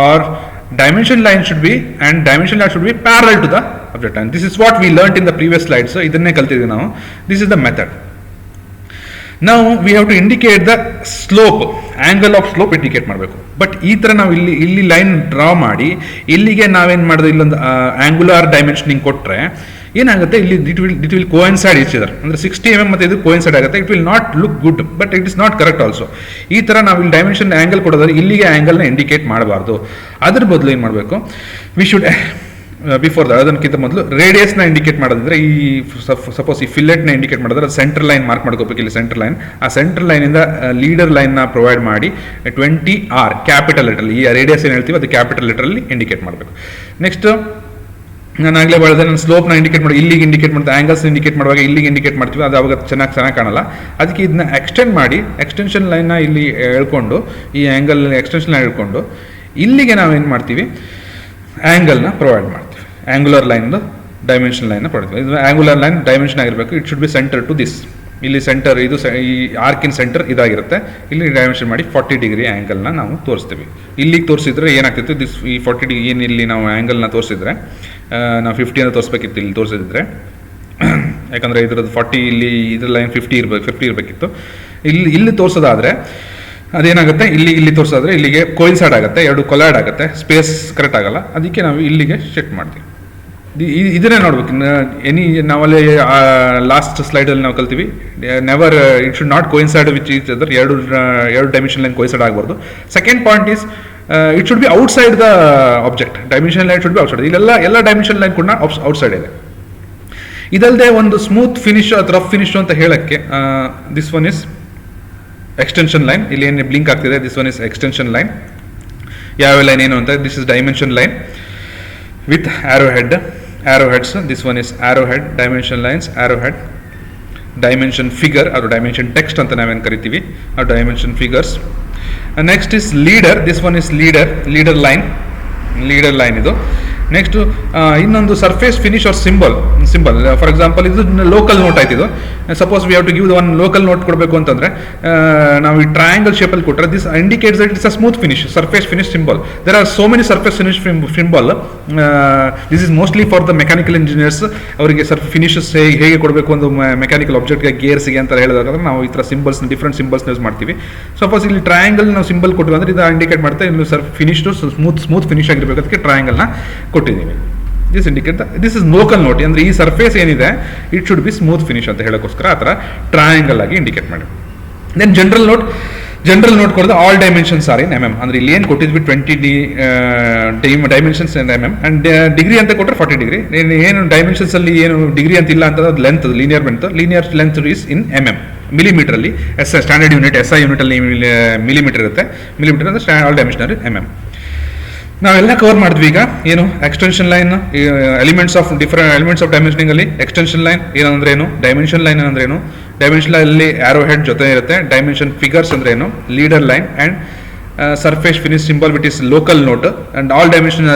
or dimension line should be parallel to the object line. This is what we learnt in the previous slide. So idanne kaltidvi now. This is the method. Now we have to indicate the slope, angle of slope indicate ಮಾಡಬೇಕು. But ಈ ಥರ ನಾವು ಇಲ್ಲಿ line draw ಮಾಡಿ ಇಲ್ಲಿಗೆ ನಾವೇನು ಮಾಡಿದ್ರೆ ಇಲ್ಲೊಂದು ಆಂಗುಲರ್ ಡೈಮೆನ್ಷನಿಂಗ್ ಕೊಟ್ಟರೆ ಏನಾಗುತ್ತೆ, ಇಲ್ಲಿ it will coincide each other. ಅಂದರೆ 60 mm ಮತ್ತು ಇದು ಕೋಇನ್ಸೈಡ್ ಆಗುತ್ತೆ. It will not look good, but it is not correct also. ಈ ಥರ ನಾವು ಇಲ್ಲಿ ಡೈಮೆನ್ಷನ್ ಆ್ಯಂಗಲ್ ಕೊಡೋದಾದ್ರೆ ಇಲ್ಲಿಗೆ ಆ್ಯಂಗಲ್ನ ಇಂಡಿಕೇಟ್ ಮಾಡಬಾರ್ದು. ಅದ್ರ ಬದಲು ಏನು ಮಾಡಬೇಕು, ವಿ ಶುಡ್ ಬಿಫೋರ್ ಅದಕ್ಕಿಂತ ಮೊದಲು ರೇಡಿಯಸ್ನ ಇಂಡಿಕೇಟ್ ಮಾಡೋದಿದ್ರೆ ಈ ಸಪೋಸ್ ಈ ಫಿಲೆಟ್ನ ಇಂಡಿಕೇಟ್ ಮಾಡಿದ್ರೆ ಸೆಂಟರ್ ಲೈನ್ ಮಾರ್ಕ್ ಮಾಡ್ಕೋಬೇಕು. ಇಲ್ಲಿ ಸೆಂಟರ್ ಲೈನ್, ಆ ಸೆಂಟರ್ ಲೈನಿಂದ ಲೀಡರ್ ಲೈನ್ನ ಪ್ರೊವೈಡ್ ಮಾಡಿ 20R ಕ್ಯಾಪಿಟಲ್ ಲೆಟರಲ್ಲಿ, ಈ ರೇಡಿಯಸ್ ಏನು ಹೇಳ್ತೀವಿ ಅದು ಕ್ಯಾಪಿಟಲ್ ಲೆಟರಲ್ಲಿ ಇಂಡಿಕೇಟ್ ಮಾಡಬೇಕು. ನೆಕ್ಸ್ಟ್ ನಾನು ಆಗಲೇ ಹೇಳಿದೆ, ನಾನು ಸ್ಲೋಪ್ನ ಇಂಡಿಕೇಟ್ ಮಾಡಿ ಇಲ್ಲಿಗೆ ಇಂಡಿಕೇಟ್ ಮಾಡ್ತೀವಿ, ಆ್ಯಂಗಲ್ಸ್ ಇಂಡಿಕೇಟ್ ಮಾಡುವಾಗ ಇಲ್ಲಿಗೆ ಇಂಡಿಕೇಟ್ ಮಾಡ್ತೀವಿ, ಅದು ಅವಾಗ ಚೆನ್ನಾಗಿ ಕಾಣಲ್ಲ. ಅದಕ್ಕೆ ಇದನ್ನ ಎಕ್ಸ್ಟೆಂಡ್ ಮಾಡಿ ಎಕ್ಸ್ಟೆನ್ಷನ್ ಲೈನ್ನ ಇಲ್ಲಿ ಹೇಳ್ಕೊಂಡು ಈ ಆ್ಯಂಗಲ್ ಎಕ್ಸ್ಟೆನ್ಷನ್ ಲೈನ್ ಹೇಳ್ಕೊಂಡು ಇಲ್ಲಿಗೆ ನಾವೇನು ಮಾಡ್ತೀವಿ, ಆ್ಯಂಗಲ್ನ ಪ್ರೊವೈಡ್ ಮಾಡ್ತೀವಿ. ಆ್ಯಂಗುಲರ್ ಲೈನ್ದು ಡೈಮೆನ್ಷನ್ ಲೈನ್ನ ಪ್ರೊವೈಡ್ ಮಾಡ್ತೀವಿ. ಇದು ಆ್ಯಂಗುಲರ್ ಲೈನ್ ಡೈಮೆನ್ಷನ್ ಆಗಿರಬೇಕು. It should be center to this. ಇಲ್ಲಿ ಸೆಂಟರ್ ಇದು ಈ ಆರ್ಕಿನ್ ಸೆಂಟರ್ ಇದಾಗಿರುತ್ತೆ. ಇಲ್ಲಿ ಡೈಮೆನ್ಷನ್ ಮಾಡಿ 40 ಡಿಗ್ರಿ ಆ್ಯಂಗಲ್ನ ನಾವು ತೋರಿಸ್ತೀವಿ. ಇಲ್ಲಿಗೆ ತೋರಿಸಿದ್ರೆ ಏನಾಗ್ತಿತ್ತು, ದಿಸ್ ಈ 40 ಡಿಗ್ರಿ ಏನು ಇಲ್ಲಿ ನಾವು ಆ್ಯಂಗಲ್ನ ತೋರಿಸಿದ್ರೆ ನಾವು 50 ಅಂತ ತೋರಿಸ್ಬೇಕಿತ್ತು ಇಲ್ಲಿ ತೋರಿಸಿದ್ರೆ, ಯಾಕಂದರೆ ಇದ್ರದ್ದು 40 ಇಲ್ಲಿ ಇದ್ರ ಲೈನ್ 50 ಇರಬೇಕಿತ್ತು. ಇಲ್ಲಿ ತೋರಿಸೋದಾದರೆ ಅದೇನಾಗುತ್ತೆ, ಇಲ್ಲಿ ತೋರಿಸೋದಾದ್ರೆ ಇಲ್ಲಿಗೆ ಕೋಯಿನ್ಸೈಡ್ ಆಗುತ್ತೆ, ಎರಡು ಕೊಲೈಡ್ ಆಗುತ್ತೆ, ಸ್ಪೇಸ್ ಕರೆಕ್ಟ್ ಆಗಲ್ಲ. ಅದಕ್ಕೆ ನಾವು ಇಲ್ಲಿಗೆ ಶಿಫ್ಟ್ ಮಾಡ್ತೀವಿ. ಇದನ್ನೇ ನೋಡ್ಬೇಕು. ನಾವಲ್ಲಿ ಲಾಸ್ಟ್ ಸ್ಲೈಡಲ್ಲಿ ನಾವು ಕಲ್ತೀವಿ, never it should not coincide with each other. ಎರಡು ಡೈಮೆನ್ಷನ್ ಲೈನ್ ಕೋಯಿನ್ಸೈಡ್ ಆಗಬಾರ್ದು. Second point is it should be outside the object. Dimension line should be outside. ಎಲ್ಲ ಡೈಮೆನ್ಷನ್ ಲೈನ್ ಕೂಡ ಔಟ್ಸೈಡ್ ಇದೆ. ಇದಲ್ಲದೆ ಒಂದು ಸ್ಮೂತ್ ಫಿನಿಶ್ ಅಥವಾ ರಫ್ ಫಿನಿಶ್ ಅಂತ ಹೇಳಕ್ಕೆ this one is extension line. ಇಲ್ಲಿ ಏನು ಬ್ಲಿಂಕ್ ಆಗ್ತಿದೆ, this one is extension line. ಯಾವ ಲೈನ್ ಏನು ಅಂತ, this is dimension line with arrowheads. This one is arrowhead, dimension lines, arrowhead, dimension figure or dimension text ಅಂತ ನಾವೇನು ಕರಿತೀವಿ, ಆ dimension figures. Next is leader. This one is leader line ಇದು. Next ಇನ್ನೊಂದು surface finish or symbol. For example ಇದು local note ಆಯ್ತು. ಇದು suppose we have to give one local note ಕೊಡಬೇಕು ಅಂತಂದ್ರೆ ನಾವು ಈ ಟ್ರಯಾಂಗಲ್ ಶೇಪಲ್ಲಿ ಕೊಟ್ಟರೆ this indicates that it's a smooth finish, surface finish symbol. There are so many surface finish symbol. This is mostly for the mechanical engineers. ಅವರಿಗೆ finishes ಹೇಗೆ ಕೊಡಬೇಕು ಒಂದು ಮೆಕ್ಯಾನಿಕಲ್ ಆಬ್ಜೆಕ್ಟ್ಗೆ, ಗೇರ್ಸ್ಗೆ ಅಂತ ಹೇಳಿದಾಗ ನಾವು ಈ ಥರ ಸಿಂಬಲ್ಸ್, ಡಿಫ್ರೆಂಟ್ ಸಿಂಬಲ್ಸ್ನ ಯೂಸ್ ಮಾಡ್ತೀವಿ. ಸಪೋಸ್ ಇಲ್ಲಿ ಟ್ರಯಾಂಗಲ್ ನಾವು ಸಿಂಬಲ್ ಕೊಟ್ಟಿವಿ ಅಂದರೆ ಇದು ಇಂಡಿಕೇಟ್ ಮಾಡ್ತಾ ಇಲ್ಲಿ ಫಿನಿಶ್ಡು ಸ್ಮೂತ್ ಫಿನಿಶ್ ಆಗಿರಬೇಕು. ಅದಕ್ಕೆ ಟ್ರಯಾಂಗಲ್ನ ಕೊಟ್ಟಿದ್ದೀವಿ. This indicate this is local note. ಅಂದರೆ ಈ ಸರ್ಫೇಸ್ ಏನಿದೆ it should B smooth finish ಅಂತ ಹೇಳೋಕ್ಕೋಸ್ಕರ ಆ ಥರ ಟ್ರಯಾಂಗಲ್ ಆಗಿ ಇಂಡಿಕೇಟ್ ಮಾಡಿ. ದೆನ್ ಜನರಲ್ ನೋಟ್ ಕೊಡೋದು ಆಲ್ ಡೈಮೆನ್ಷನ್ಸ್ ಆರ್ ಇನ್ mm. ಅಂದರೆ ಇಲ್ಲಿ ಏನು ಕೊಟ್ಟಿದ್ವಿ 20 dimensions in mm and degree ಅಂತ ಕೊಟ್ಟರೆ 40 ಡಿಗ್ರಿ. ಏನು ಡೈಮೆನ್ಷನ್ಸ್ ಅಲ್ಲಿ ಏನು ಡಿಗ್ರಿ ಅಂತಿಲ್ಲ ಅಂತ ಅದು length, linear length is in mm. ಮಿಲಿಮೀಟರಲ್ಲಿ ಸ್ಟ್ಯಾಂಡರ್ಡ್ ಯೂನಿಟ್ SI ಯೂನಿಟಲ್ಲಿ ಮಿಲಿಮೀಟರ್ ಇರುತ್ತೆ. ಮಿಲಿಮೀಟರ್ ಅಂದರೆ ಆಲ್ ಡೈಮೆನ್ಷನ್ mm. ನಾವೆಲ್ಲ ಕವರ್ ಮಾಡಿದ್ವಿ. ಈಗ ಏನು extension line, elements of dimensioning ಅಲ್ಲಿ ಎಕ್ಸ್ಟೆನ್ಷನ್ ಲೈನ್ ಏನಂದ್ರೆ ಏನು, ಡೈಮೆನ್ಷನ್ ಲೈನ್ ಅಂದ್ರೆ ಏನು, ಡೈಮೆನ್ಷನ್ ಲೈನ್ ಅಲ್ಲಿ ಆರೋ ಹೆಡ್ ಜೊತೆ ಇರುತ್ತೆ, ಡೈಮೆನ್ಷನ್ ಫಿಗರ್ಸ್ ಅಂದ್ರೆ ಏನು, leader line and surface finish symbol with is local note and all dimension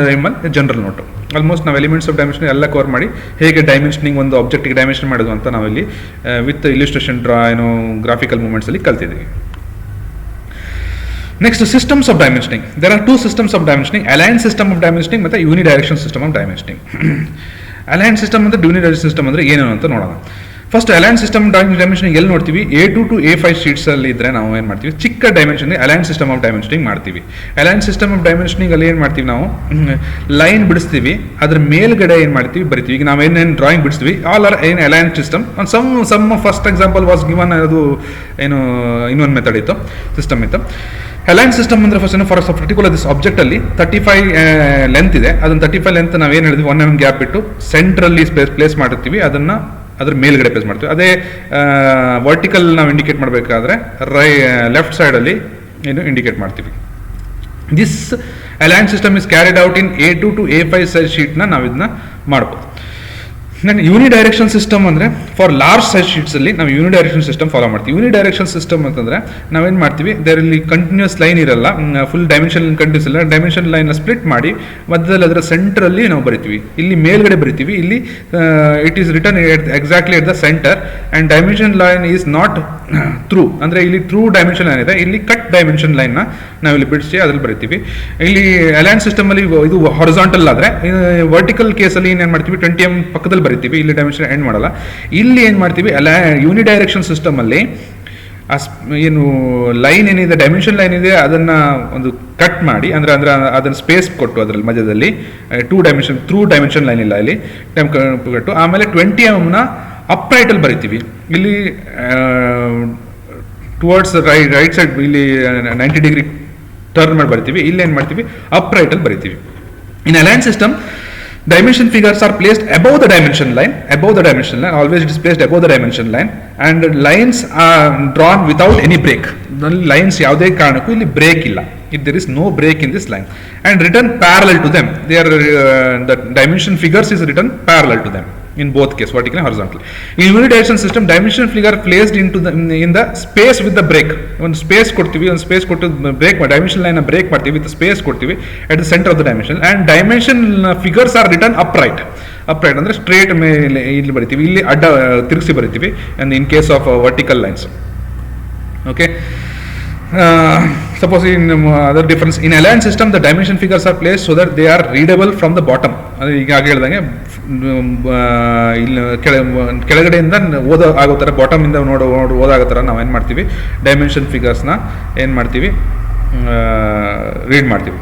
general note. Almost ನಾವು ಎಲಿಮೆಂಟ್ಸ್ ಆಫ್ ಡೈಮೆನ್ಷನ್ ಎಲ್ಲ ಕವರ್ ಮಾಡಿ ಹೇಗೆ ಡೈಮೆನ್ಷನಿಂಗ್ ಒಂದು ಆಬ್ಜೆಕ್ಟ್ಗೆ ಡೈಮೆನ್ಷನ್ ಮಾಡೋದು ಅಂತ ನಾವಿಲ್ಲಿ ವಿತ್ ಇಲಿಸ್ಟ್ರೇಷನ್ ಗ್ರಾಫಿಕಲ್ ಮೂಮೆಂಟ್ಸ್ ಅಲ್ಲಿ ಕಲ್ತಿದ್ದೀವಿ. Next systems of dimensioning. There are two systems of dimensioning, align system of dimensioning ಮತ್ತು unidirection system of dimensioning. Align system ಮತ್ತು ಯೂನಿಡೈರೆಕ್ಷನ್ ಸಿಸ್ಟಮ್ ಅಂದರೆ ಏನೇನು ಅಂತ ನೋಡೋಣ. ಫಸ್ಟ್ ಅಲೈನ್ ಸಿಸ್ಟಮ್ ಡೈಮೆನ್ಷನಿಂಗ್ ಎಲ್ಲಿ ನೋಡ್ತೀವಿ, A2 to A5 ಶೀಟ್ಸಲ್ಲಿ ಇದ್ದರೆ ನಾವು ಏನು ಮಾಡ್ತೀವಿ, ಚಿಕ್ಕ dimension align system of dimensioning ಮಾಡ್ತೀವಿ. ಅಲೈನ್ ಸಿಸ್ಟಮ್ ಆಫ್ ಡೈಮೆನ್ಷನಿಂಗ್ ಅಲ್ಲಿ ಏನು ಮಾಡ್ತೀವಿ, ನಾವು ಲೈನ್ ಬಿಡಿಸ್ತೀವಿ, ಅದ್ರ ಮೇಲ್ಗಡೆ ಏನು ಮಾಡ್ತೀವಿ ಬರಿತೀವಿ. ಈಗ ನಾವು ಏನೇನು ಡ್ರಾಯಿಂಗ್ ಬಿಡಿಸ್ತೀವಿ ಆಲ್ ಆರ್ ಏನು align system. Some first example was given, ಅದು ಏನು ಇನ್ನೊಂದು ಮೆಥಡ್ ಇತ್ತು, ಸಿಸ್ಟಮ್ ಇತ್ತು. ಅಲೈನ್ ಸಿಸ್ಟಮ್ ಅಂದರೆ ಫಸ್ಟ್ ಫಾರ್ ಪರ್ಟಿಕ್ಯುಲರ್ ದಿಸ್ ಆಬ್ಜೆಕ್ಟಲ್ಲಿ 35 ಲೆಂತ್ ಇದೆ, ಅದನ್ನು 35 ಲೆಂತ್ ನಾವು ಏನು ಹೇಳಿದ್ವಿ 1 mm ಗ್ಯಾಪ್ ಬಿಟ್ಟು ಸೆಂಟ್ರಲ್ಲಿ ಪ್ಲೇಸ್ ಮಾಡಿರ್ತೀವಿ, ಅದನ್ನು ಅದ್ರ ಮೇಲ್ಗಡೆ ಪ್ಲೇಸ್ ಮಾಡ್ತೀವಿ. ಅದೇ ವರ್ಟಿಕಲ್ ನಾವು ಇಂಡಿಕೇಟ್ ಮಾಡಬೇಕಾದ್ರೆ ಲೆಫ್ಟ್ ಸೈಡಲ್ಲಿ ಏನು ಇಂಡಿಕೇಟ್ ಮಾಡ್ತೀವಿ. This align system is carried out in A2 to A5 size ಶೀಟ್ನ ನಾವು ಇದನ್ನ ಮಾಡ್ಬೋದು. ನಾನು ಯೂನಿಡೈರೆಕ್ಷನ್ ಸಿಸ್ಟಮ್ ಅಂದರೆ ಫಾರ್ ಲಾರ್ಜ್ ಸೈಜ್ ಶೀಟ್ಸಲ್ಲಿ ನಾವು ಯೂನಿಡೈರೆಕ್ಷನ್ ಸಿಸ್ಟಮ್ ಫಾಲೋ ಮಾಡ್ತೀವಿ. ಯೂನಿಡೈರೆಕ್ಷನ್ ಸಿಸ್ಟಮ್ ಅಂತಂದರೆ ನಾವೇನು ಮಾಡ್ತೀವಿ, ಇದರಲ್ಲಿ ಕಂಟಿನ್ಯೂಸ್ ಲೈನ್ ಇರಲ್ಲ, ಫುಲ್ ಡೈಮೆನ್ಷನ್ ಕಂಟಿನ್ಯೂಸ್ ಇಲ್ಲ, ಡೈಮೆನ್ಷನ್ ಲೈನ್ನ ಸ್ಪ್ಲಿಟ್ ಮಾಡಿ ಮಧ್ಯದಲ್ಲಿ ಅದರ ಸೆಂಟ್ರಲ್ಲಿ ನಾವು ಬರಿತೀವಿ. ಇಲ್ಲಿ ಮೇಲ್ಗಡೆ ಬರಿತೀವಿ, ಇಲ್ಲಿ it is return exactly at the centre and dimension line is not through, ಅಂದರೆ ಇಲ್ಲಿ ಥ್ರೂ ಡೈಮೆನ್ಷನ್ ಲೈನ್ ಇದೆ, ಇಲ್ಲಿ ಕಟ್ ಡೈಮೆನ್ಷನ್ ಲೈನ್ನ ನಾವಿಲ್ಲಿ ಬಿಡಿಸಿ ಅದ್ರಲ್ಲಿ ಬರಿತೀವಿ. ಇಲ್ಲಿ ಅಲೈನ್ ಸಿಸ್ಟಮಲ್ಲಿ ಇದು ಹಾರಿಜಾಂಟಲ್ ಆದರೆ, ವರ್ಟಿಕಲ್ ಕೇಸಲ್ಲಿ ಏನು ಮಾಡ್ತೀವಿ 20 mm ಪಕ್ಕದಲ್ಲಿ ಬರಿತೀವಿ, ಇಲ್ಲಿ ಡೈಮೆನ್ಷನ್ ಎಂಡ್ ಮಾಡಲ್ಲ. ಇಲ್ಲಿ ಏನು ಮಾಡ್ತೀವಿ, ಯೂನಿಡೈರೆಕ್ಷನ್ ಸಿಸ್ಟಮಲ್ಲಿ ಏನು ಲೈನ್ ಏನಿದೆ, ಡೈಮೆನ್ಷನ್ ಲೈನ್ ಇದೆ, ಅದನ್ನು ಒಂದು ಕಟ್ ಮಾಡಿ, ಅಂದರೆ ಅದನ್ನು ಸ್ಪೇಸ್ ಕೊಟ್ಟು ಅದರಲ್ಲಿ ಮಧ್ಯದಲ್ಲಿ ಥ್ರೂ ಡೈಮೆನ್ಷನ್ ಲೈನ್ ಇಲ್ಲ, ಇಲ್ಲಿ ಕಟ್ಟು ಆಮೇಲೆ 20 mm ಅಪ್ರೈಟಲ್ಲಿ ಬರಿತೀವಿ. ಇಲ್ಲಿ ಟುವರ್ಡ್ಸ್ ರೈಟ್ ಸೈಡ್ ಇಲ್ಲಿ 90 ಡಿಗ್ರಿ ಟರ್ನ್ ಮಾಡಿ ಬರಿತೀವಿ, ಇಲ್ಲಿ ಏನು ಮಾಡ್ತೀವಿ ಅಪ್ರೈಟಲ್ಲಿ ಬರಿತೀವಿ. In align system dimension figures are placed above the dimension line, always it is placed above the dimension line, and lines are drawn without any break. Lines ಯಾವುದೇ ಕಾರಣಕ್ಕೂ ಇಲ್ಲಿ ಬ್ರೇಕ್ ಇಲ್ಲ, if there is no break in this line, and written parallel to them. They are the dimension figures is written parallel to them in both case, vertical and horizontal. In unidirection system, dimension figure placed into the in the space with the break. ಒಂದು space ಕೊಡ್ತೀವಿ, ಒಂದು space ಕೊಟ್ಟು break ಮಾಡಿ dimension line break ಮಾಡ್ತೀವಿ, with space ಕೊಡ್ತೀವಿ at the centre of the dimension, and dimension figures are written upright ಅಂದರೆ straight ಮೇಲೆ ಇಲ್ಲಿ ಬರಿತೀವಿ, ಇಲ್ಲಿ ಅಡ್ಡ ತಿರುಗಿಸಿ ಬರಿತೀವಿ, and in case of vertical lines. Okay, suppose in other difference, in align system the dimension figures are placed so that they are readable from the bottom. ಅದು ಈಗ ಹೇಳಿದಂಗೆ ಇಲ್ಲಿ ಕೆಳಗಡೆಯಿಂದ ಆಗೋ ಥರ, ಬಾಟಮಿಂದ ಓದಾಗೋ ಥರ ನಾವು ಏನು ಮಾಡ್ತೀವಿ, ಡೈಮೆನ್ಷನ್ ಫಿಗರ್ಸ್ನ ಏನು ಮಾಡ್ತೀವಿ ರೀಡ್ ಮಾಡ್ತೀವಿ.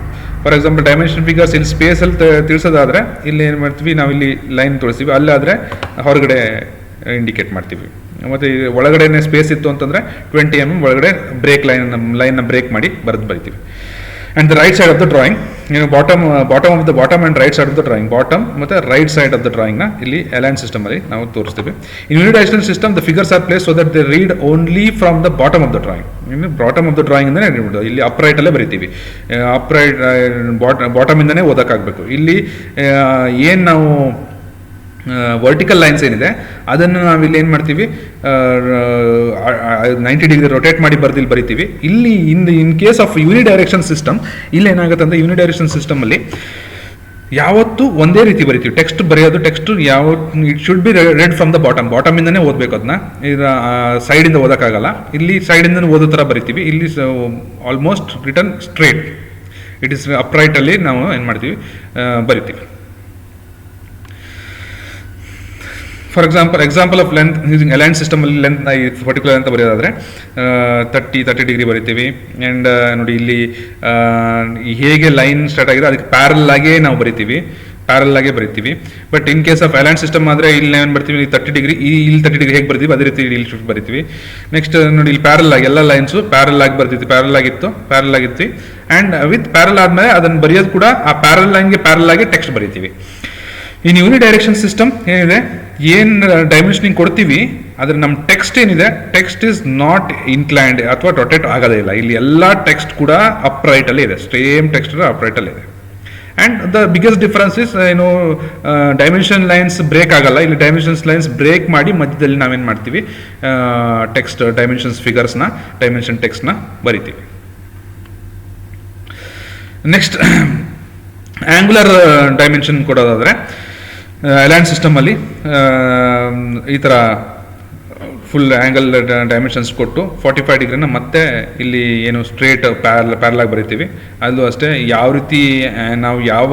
ಫಾರ್ ಎಕ್ಸಾಂಪಲ್ ಡೈಮೆನ್ಷನ್ ಫಿಗರ್ಸ್ ಇಲ್ಲಿ ಸ್ಪೇಸಲ್ಲಿ ತಿಳಿಸೋದಾದರೆ ಇಲ್ಲಿ ಏನು ಮಾಡ್ತೀವಿ, ನಾವು ಇಲ್ಲಿ ಲೈನ್ ತೋರಿಸ್ತೀವಿ, ಅಲ್ಲಾದರೆ ಹೊರಗಡೆ ಇಂಡಿಕೇಟ್ ಮಾಡ್ತೀವಿ. ಮತ್ತು ಒಳಗಡೆನೇ ಸ್ಪೇಸ್ ಇತ್ತು ಅಂತಂದರೆ 20 mm ಒಳಗಡೆ ಲೈನ್ನ ಬ್ರೇಕ್ ಮಾಡಿ ಬರಿತೀವಿ. And the right side of the drawing, ಏನು bottom of the bottom and right side of the drawing, bottom ಮತ್ತು ರೈಟ್ ಸೈಡ್ ಆಫ್ ದ ಡ್ರಾಯಿಂಗ್ನ ಇಲ್ಲಿ ಅಲೈನ್ ಸಿಸ್ಟಮಲ್ಲಿ ನಾವು ತೋರಿಸ್ತೀವಿ. In unidirectional system the figures are place so that they read only from the bottom of the drawing. ಇನ್ನು bottom of the drawing ಅಂದರೆ ಇಲ್ಲಿ ಅಪ್ರೈಟಲ್ಲೇ ಬರಿತೀವಿ, ಅಪ್ರೈಟ್ ಬಾಟಮಿಂದನೇ ಓದೋಕ್ಕಾಗಬೇಕು. ಇಲ್ಲಿ ಏನು ನಾವು ವರ್ಟಿಕಲ್ ಲೈನ್ಸ್ ಏನಿದೆ ಅದನ್ನು ನಾವಿಲ್ಲಿ ಏನು ಮಾಡ್ತೀವಿ, 90 ಡಿಗ್ರಿ ರೊಟೇಟ್ ಮಾಡಿ ಬರಿತೀವಿ. ಇಲ್ಲಿ ಇನ್ ಕೇಸ್ ಆಫ್ ಯೂನಿಡೈರೆಕ್ಷನ್ ಸಿಸ್ಟಮ್ ಇಲ್ಲಿ ಏನಾಗುತ್ತೆ ಅಂದರೆ, ಯೂನಿಡೈರೆಕ್ಷನ್ ಸಿಸ್ಟಮಲ್ಲಿ ಯಾವತ್ತೂ ಒಂದೇ ರೀತಿ ಬರಿತೀವಿ. ಟೆಕ್ಸ್ಟ್ ಬರೆಯೋದು, text it should be read from the ಬಾಟಮಿಂದನೇ ಓದಬೇಕು, ಅದನ್ನ ಸೈಡಿಂದ ಓದೋಕ್ಕಾಗಲ್ಲ. ಇಲ್ಲಿ ಸೈಡಿಂದ ಓದೋ ಥರ ಬರಿತೀವಿ, ಇಲ್ಲಿ almost written straight, it is ಅಪ್ರೈಟಲ್ಲಿ ನಾವು ಏನು ಮಾಡ್ತೀವಿ ಬರಿತೀವಿ. For example of length using align ಸಿಸ್ಟಮಲ್ಲಿ ಲೆಂತ್ ಪರ್ಟಿಕ್ಯುಲರ್ ಅಂತ ಬರೆಯೋದಾದರೆ 30 ಡಿಗ್ರಿ ಬರಿತೀವಿ. ಆ್ಯಂಡ್ ನೋಡಿ ಇಲ್ಲಿ ಹೇಗೆ ಲೈನ್ ಸ್ಟಾರ್ಟ್ ಆಗಿದೆ ಅದಕ್ಕೆ ಪ್ಯಾರಲ್ ಆಗೇ ನಾವು ಬರಿತೀವಿ. But in case of align system ಆದರೆ ಇಲ್ಲಿ ಏನು ಬರ್ತೀವಿ, 30 ಡಿಗ್ರಿ ಇಲ್ಲಿ 30 ಡಿಗ್ರಿ ಹೇಗೆ ಬರ್ತೀವಿ ಅದೇ ರೀತಿ ಇಲ್ಲಿ ಶಿಫ್ಟ್ ಬರಿತೀವಿ. ನೆಕ್ಸ್ಟ್ ನೋಡಿ ಇಲ್ಲಿ ಪ್ಯಾರಲ್ ಆಗಿ ಎಲ್ಲ ಲೈನ್ಸು ಪ್ಯಾರಲ್ ಆಗಿ ಬರ್ತಿತ್ತು, ಪ್ಯಾರಲ್ ಆಗಿತ್ತು. ಆ್ಯಂಡ್ ವಿತ್ ಪ್ಯಾರಲ್ ಆದಮೇಲೆ ಅದನ್ನು ಬರೆಯೋದು ಕೂಡ ಆ ಪ್ಯಾರಲ್ ಲೈನ್ಗೆ ಪ್ಯಾರಲ್ ಆಗಿ ಟೆಕ್ಸ್ಟ್ ಬರಿತೀವಿ. ಇನ್ ಯೂನಿಡೈರೆಕ್ಷನ್ ಸಿಸ್ಟಮ್ ಏನಿದೆ, ಏನು ಡೈಮೆನ್ಷನಿಂಗ್ ಕೊಡ್ತೀವಿ ಆದರೆ ನಮ್ಮ ಟೆಕ್ಸ್ಟ್ ಏನಿದೆ, ಟೆಕ್ಸ್ಟ್ ಇಸ್ ನಾಟ್ ಇನ್ಕ್ಲೈನ್ಡ್ ಅಥವಾ ರೊಟೇಟ್ ಆಗೋದೇ ಇಲ್ಲ. ಇಲ್ಲಿ ಎಲ್ಲ ಟೆಕ್ಸ್ಟ್ ಕೂಡ ಅಪ್ರೈಟಲ್ಲೇ ಇದೆ, ಸೇಮ್ ಟೆಕ್ಸ್ಟ್ ಅಪ್ರೈಟಲ್ಲೇ ಇದೆ. And the biggest difference is ಏನು, ಡೈಮೆನ್ಷನ್ ಲೈನ್ಸ್ ಬ್ರೇಕ್ ಆಗಲ್ಲ. ಇಲ್ಲಿ ಡೈಮೆನ್ಷನ್ಸ್ ಲೈನ್ಸ್ ಬ್ರೇಕ್ ಮಾಡಿ ಮಧ್ಯದಲ್ಲಿ ನಾವೇನು ಮಾಡ್ತೀವಿ, ಟೆಕ್ಸ್ಟ್ ಡೈಮೆನ್ಷನ್ಸ್ ಫಿಗರ್ಸ್ನ ಡೈಮೆನ್ಷನ್ ಟೆಕ್ಸ್ಟ್ನ ಬರಿತೀವಿ. ನೆಕ್ಸ್ಟ್ ಆ್ಯಂಗುಲರ್ ಡೈಮೆನ್ಷನ್ ಕೊಡೋದಾದರೆ ಅಲೈನ್ ಸಿಸ್ಟಮಲ್ಲಿ ಈ ಥರ ಫುಲ್ ಆ್ಯಂಗಲ್ ಡೈಮೆನ್ಷನ್ಸ್ ಕೊಟ್ಟು 45 ಡಿಗ್ರಿನ ಮತ್ತೆ ಇಲ್ಲಿ ಏನು ಸ್ಟ್ರೇಟ್ ಪ್ಯಾರಲಾಗಿ ಬರಿತೀವಿ. ಅದು ಅಷ್ಟೇ ಯಾವ ರೀತಿ ನಾವು ಯಾವ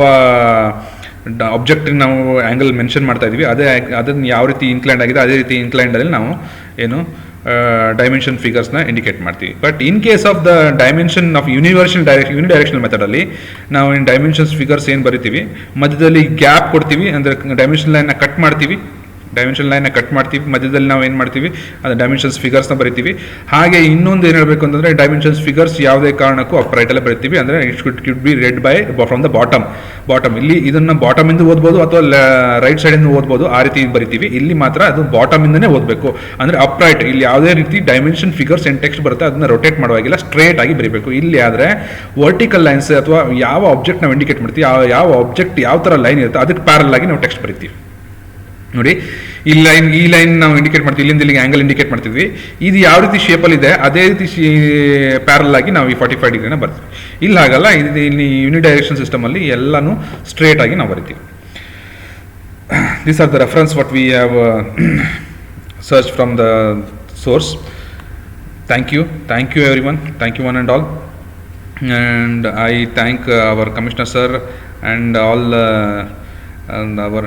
ಆಬ್ಜೆಕ್ಟಿಗೆ ನಾವು ಆ್ಯಂಗಲ್ ಮೆನ್ಷನ್ ಮಾಡ್ತಾ ಇದ್ದೀವಿ ಅದನ್ನು ಯಾವ ರೀತಿ ಇನ್ಕ್ಲೈಂಡ್ ಆಗಿದೆ ಅದೇ ರೀತಿ ಇನ್ಕ್ಲೈಂಡಲ್ಲಿ ನಾವು ಏನು ಡೈಮೆನ್ಷನ್ ಫಿಗರ್ಸ್ನ ಇಂಡಿಕೇಟ್ ಮಾಡ್ತೀವಿ. But in case of the dimension of unidirectional ಮೆಥಡಲ್ಲಿ ನಾವು ಇನ್ ಡೈಮೆನ್ಷನ್ಸ್ ಫಿಗರ್ಸ್ ಏನು ಬರಿತೀವಿ ಮಧ್ಯದಲ್ಲಿ ಗ್ಯಾಪ್ ಕೊಡ್ತೀವಿ, ಅಂದರೆ ಡೈಮೆನ್ಷನ್ ಲೈನ್ನ ಕಟ್ ಮಾಡ್ತೀವಿ, ಮಧ್ಯದಲ್ಲಿ ನಾವು ಏನು ಮಾಡ್ತೀವಿ ಅದು ಡೈಮೆನ್ಷನ್ಸ್ ಫಿಗರ್ಸ್ನ ಬರಿತೀವಿ. ಹಾಗೆ ಇನ್ನೊಂದು ಏನು ಹೇಳಬೇಕು ಅಂತಂದರೆ ಡೈಮೆನ್ಷನ್ಸ್ ಫಿಗರ್ಸ್ ಯಾವುದೇ ಕಾರಣಕ್ಕೂ ಅಪ್ರೈಟಲ್ಲೇ ಬರಿತೀವಿ, ಅಂದರೆ it could be red by from the bottom. ಇಲ್ಲಿ ಇದನ್ನು ಬಾಟಮಿಂದ ಓದ್ಬೋದು ಅಥವಾ ರೈಟ್ ಸೈಡಿಂದ ಓದ್ಬೋದು, ಆ ರೀತಿ ಬರಿತೀವಿ. ಇಲ್ಲಿ ಮಾತ್ರ ಅದು ಬಾಟಮಿಂದನೇ ಓದಬೇಕು, ಅಂದರೆ ಅಪ್ರೈಟ್. ಇಲ್ಲಿ ಯಾವುದೇ ರೀತಿ ಡೈಮೆನ್ಷನ್ ಫಿಗರ್ಸ್ ಏನು ಟೆಕ್ಸ್ಟ್ ಬರುತ್ತೆ ಅದನ್ನ ರೊಟೇಟ್ ಮಾಡುವಾಗಿಲ್ಲ, ಸ್ಟ್ರೇಟ್ ಆಗಿ ಬರೀಬೇಕು. ಇಲ್ಲಿ ಆದರೆ ವರ್ಟಿಕಲ್ ಲೈನ್ಸ್ ಅಥವಾ ಯಾವ ಆಬ್ಜೆಕ್ಟ್ ನಾವು ಇಂಡಿಕೇಟ್ ಮಾಡ್ತೀವಿ, ಯಾವ ಆಬ್ಜೆಕ್ಟ್ ಯಾವ ಥರ ಲೈನ್ ಇರುತ್ತೆ ಅದಕ್ಕೆ ಪ್ಯಾರಲ್ ಆಗಿ ನಾವು ಟೆಕ್ಸ್ಟ್ ಬರಿತೀವಿ. ನೋಡಿ ಈ ಲೈನ್ ನಾವು ಇಂಡಿಕೇಟ್ ಮಾಡ್ತೀವಿ, ಇಲ್ಲಿಂದ ಆ್ಯಂಗಲ್ ಇಂಡಿಕೇಟ್ ಮಾಡ್ತಿದ್ವಿ. ಇದು ಯಾವ ರೀತಿ ಶೇಪಲ್ಲಿ ಇದೆ ಅದೇ ರೀತಿ ಪ್ಯಾರಲ್ ಆಗಿ ನಾವು ಈ 45 ಡಿಗ್ರಿನ ಬರ್ತೀವಿ. ಇಲ್ಲಿ ಹಾಗಲ್ಲ, ಇಲ್ಲಿ ಯೂನಿಡೈರೆಕ್ಷನ್ ಸಿಸ್ಟಮಲ್ಲಿ ಎಲ್ಲನೂ ಸ್ಟ್ರೇಟ್ ಆಗಿ ನಾವು ಬರಿತೀವಿ. These are the reference what we have search from the source. Thank you everyone, thank you one and all. And I thank our Commissioner sir and all and our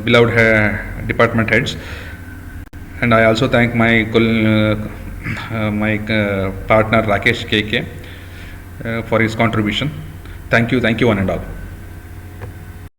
beloved department heads, and I also thank my partner Rakesh KK for his contribution. Thank you one and all.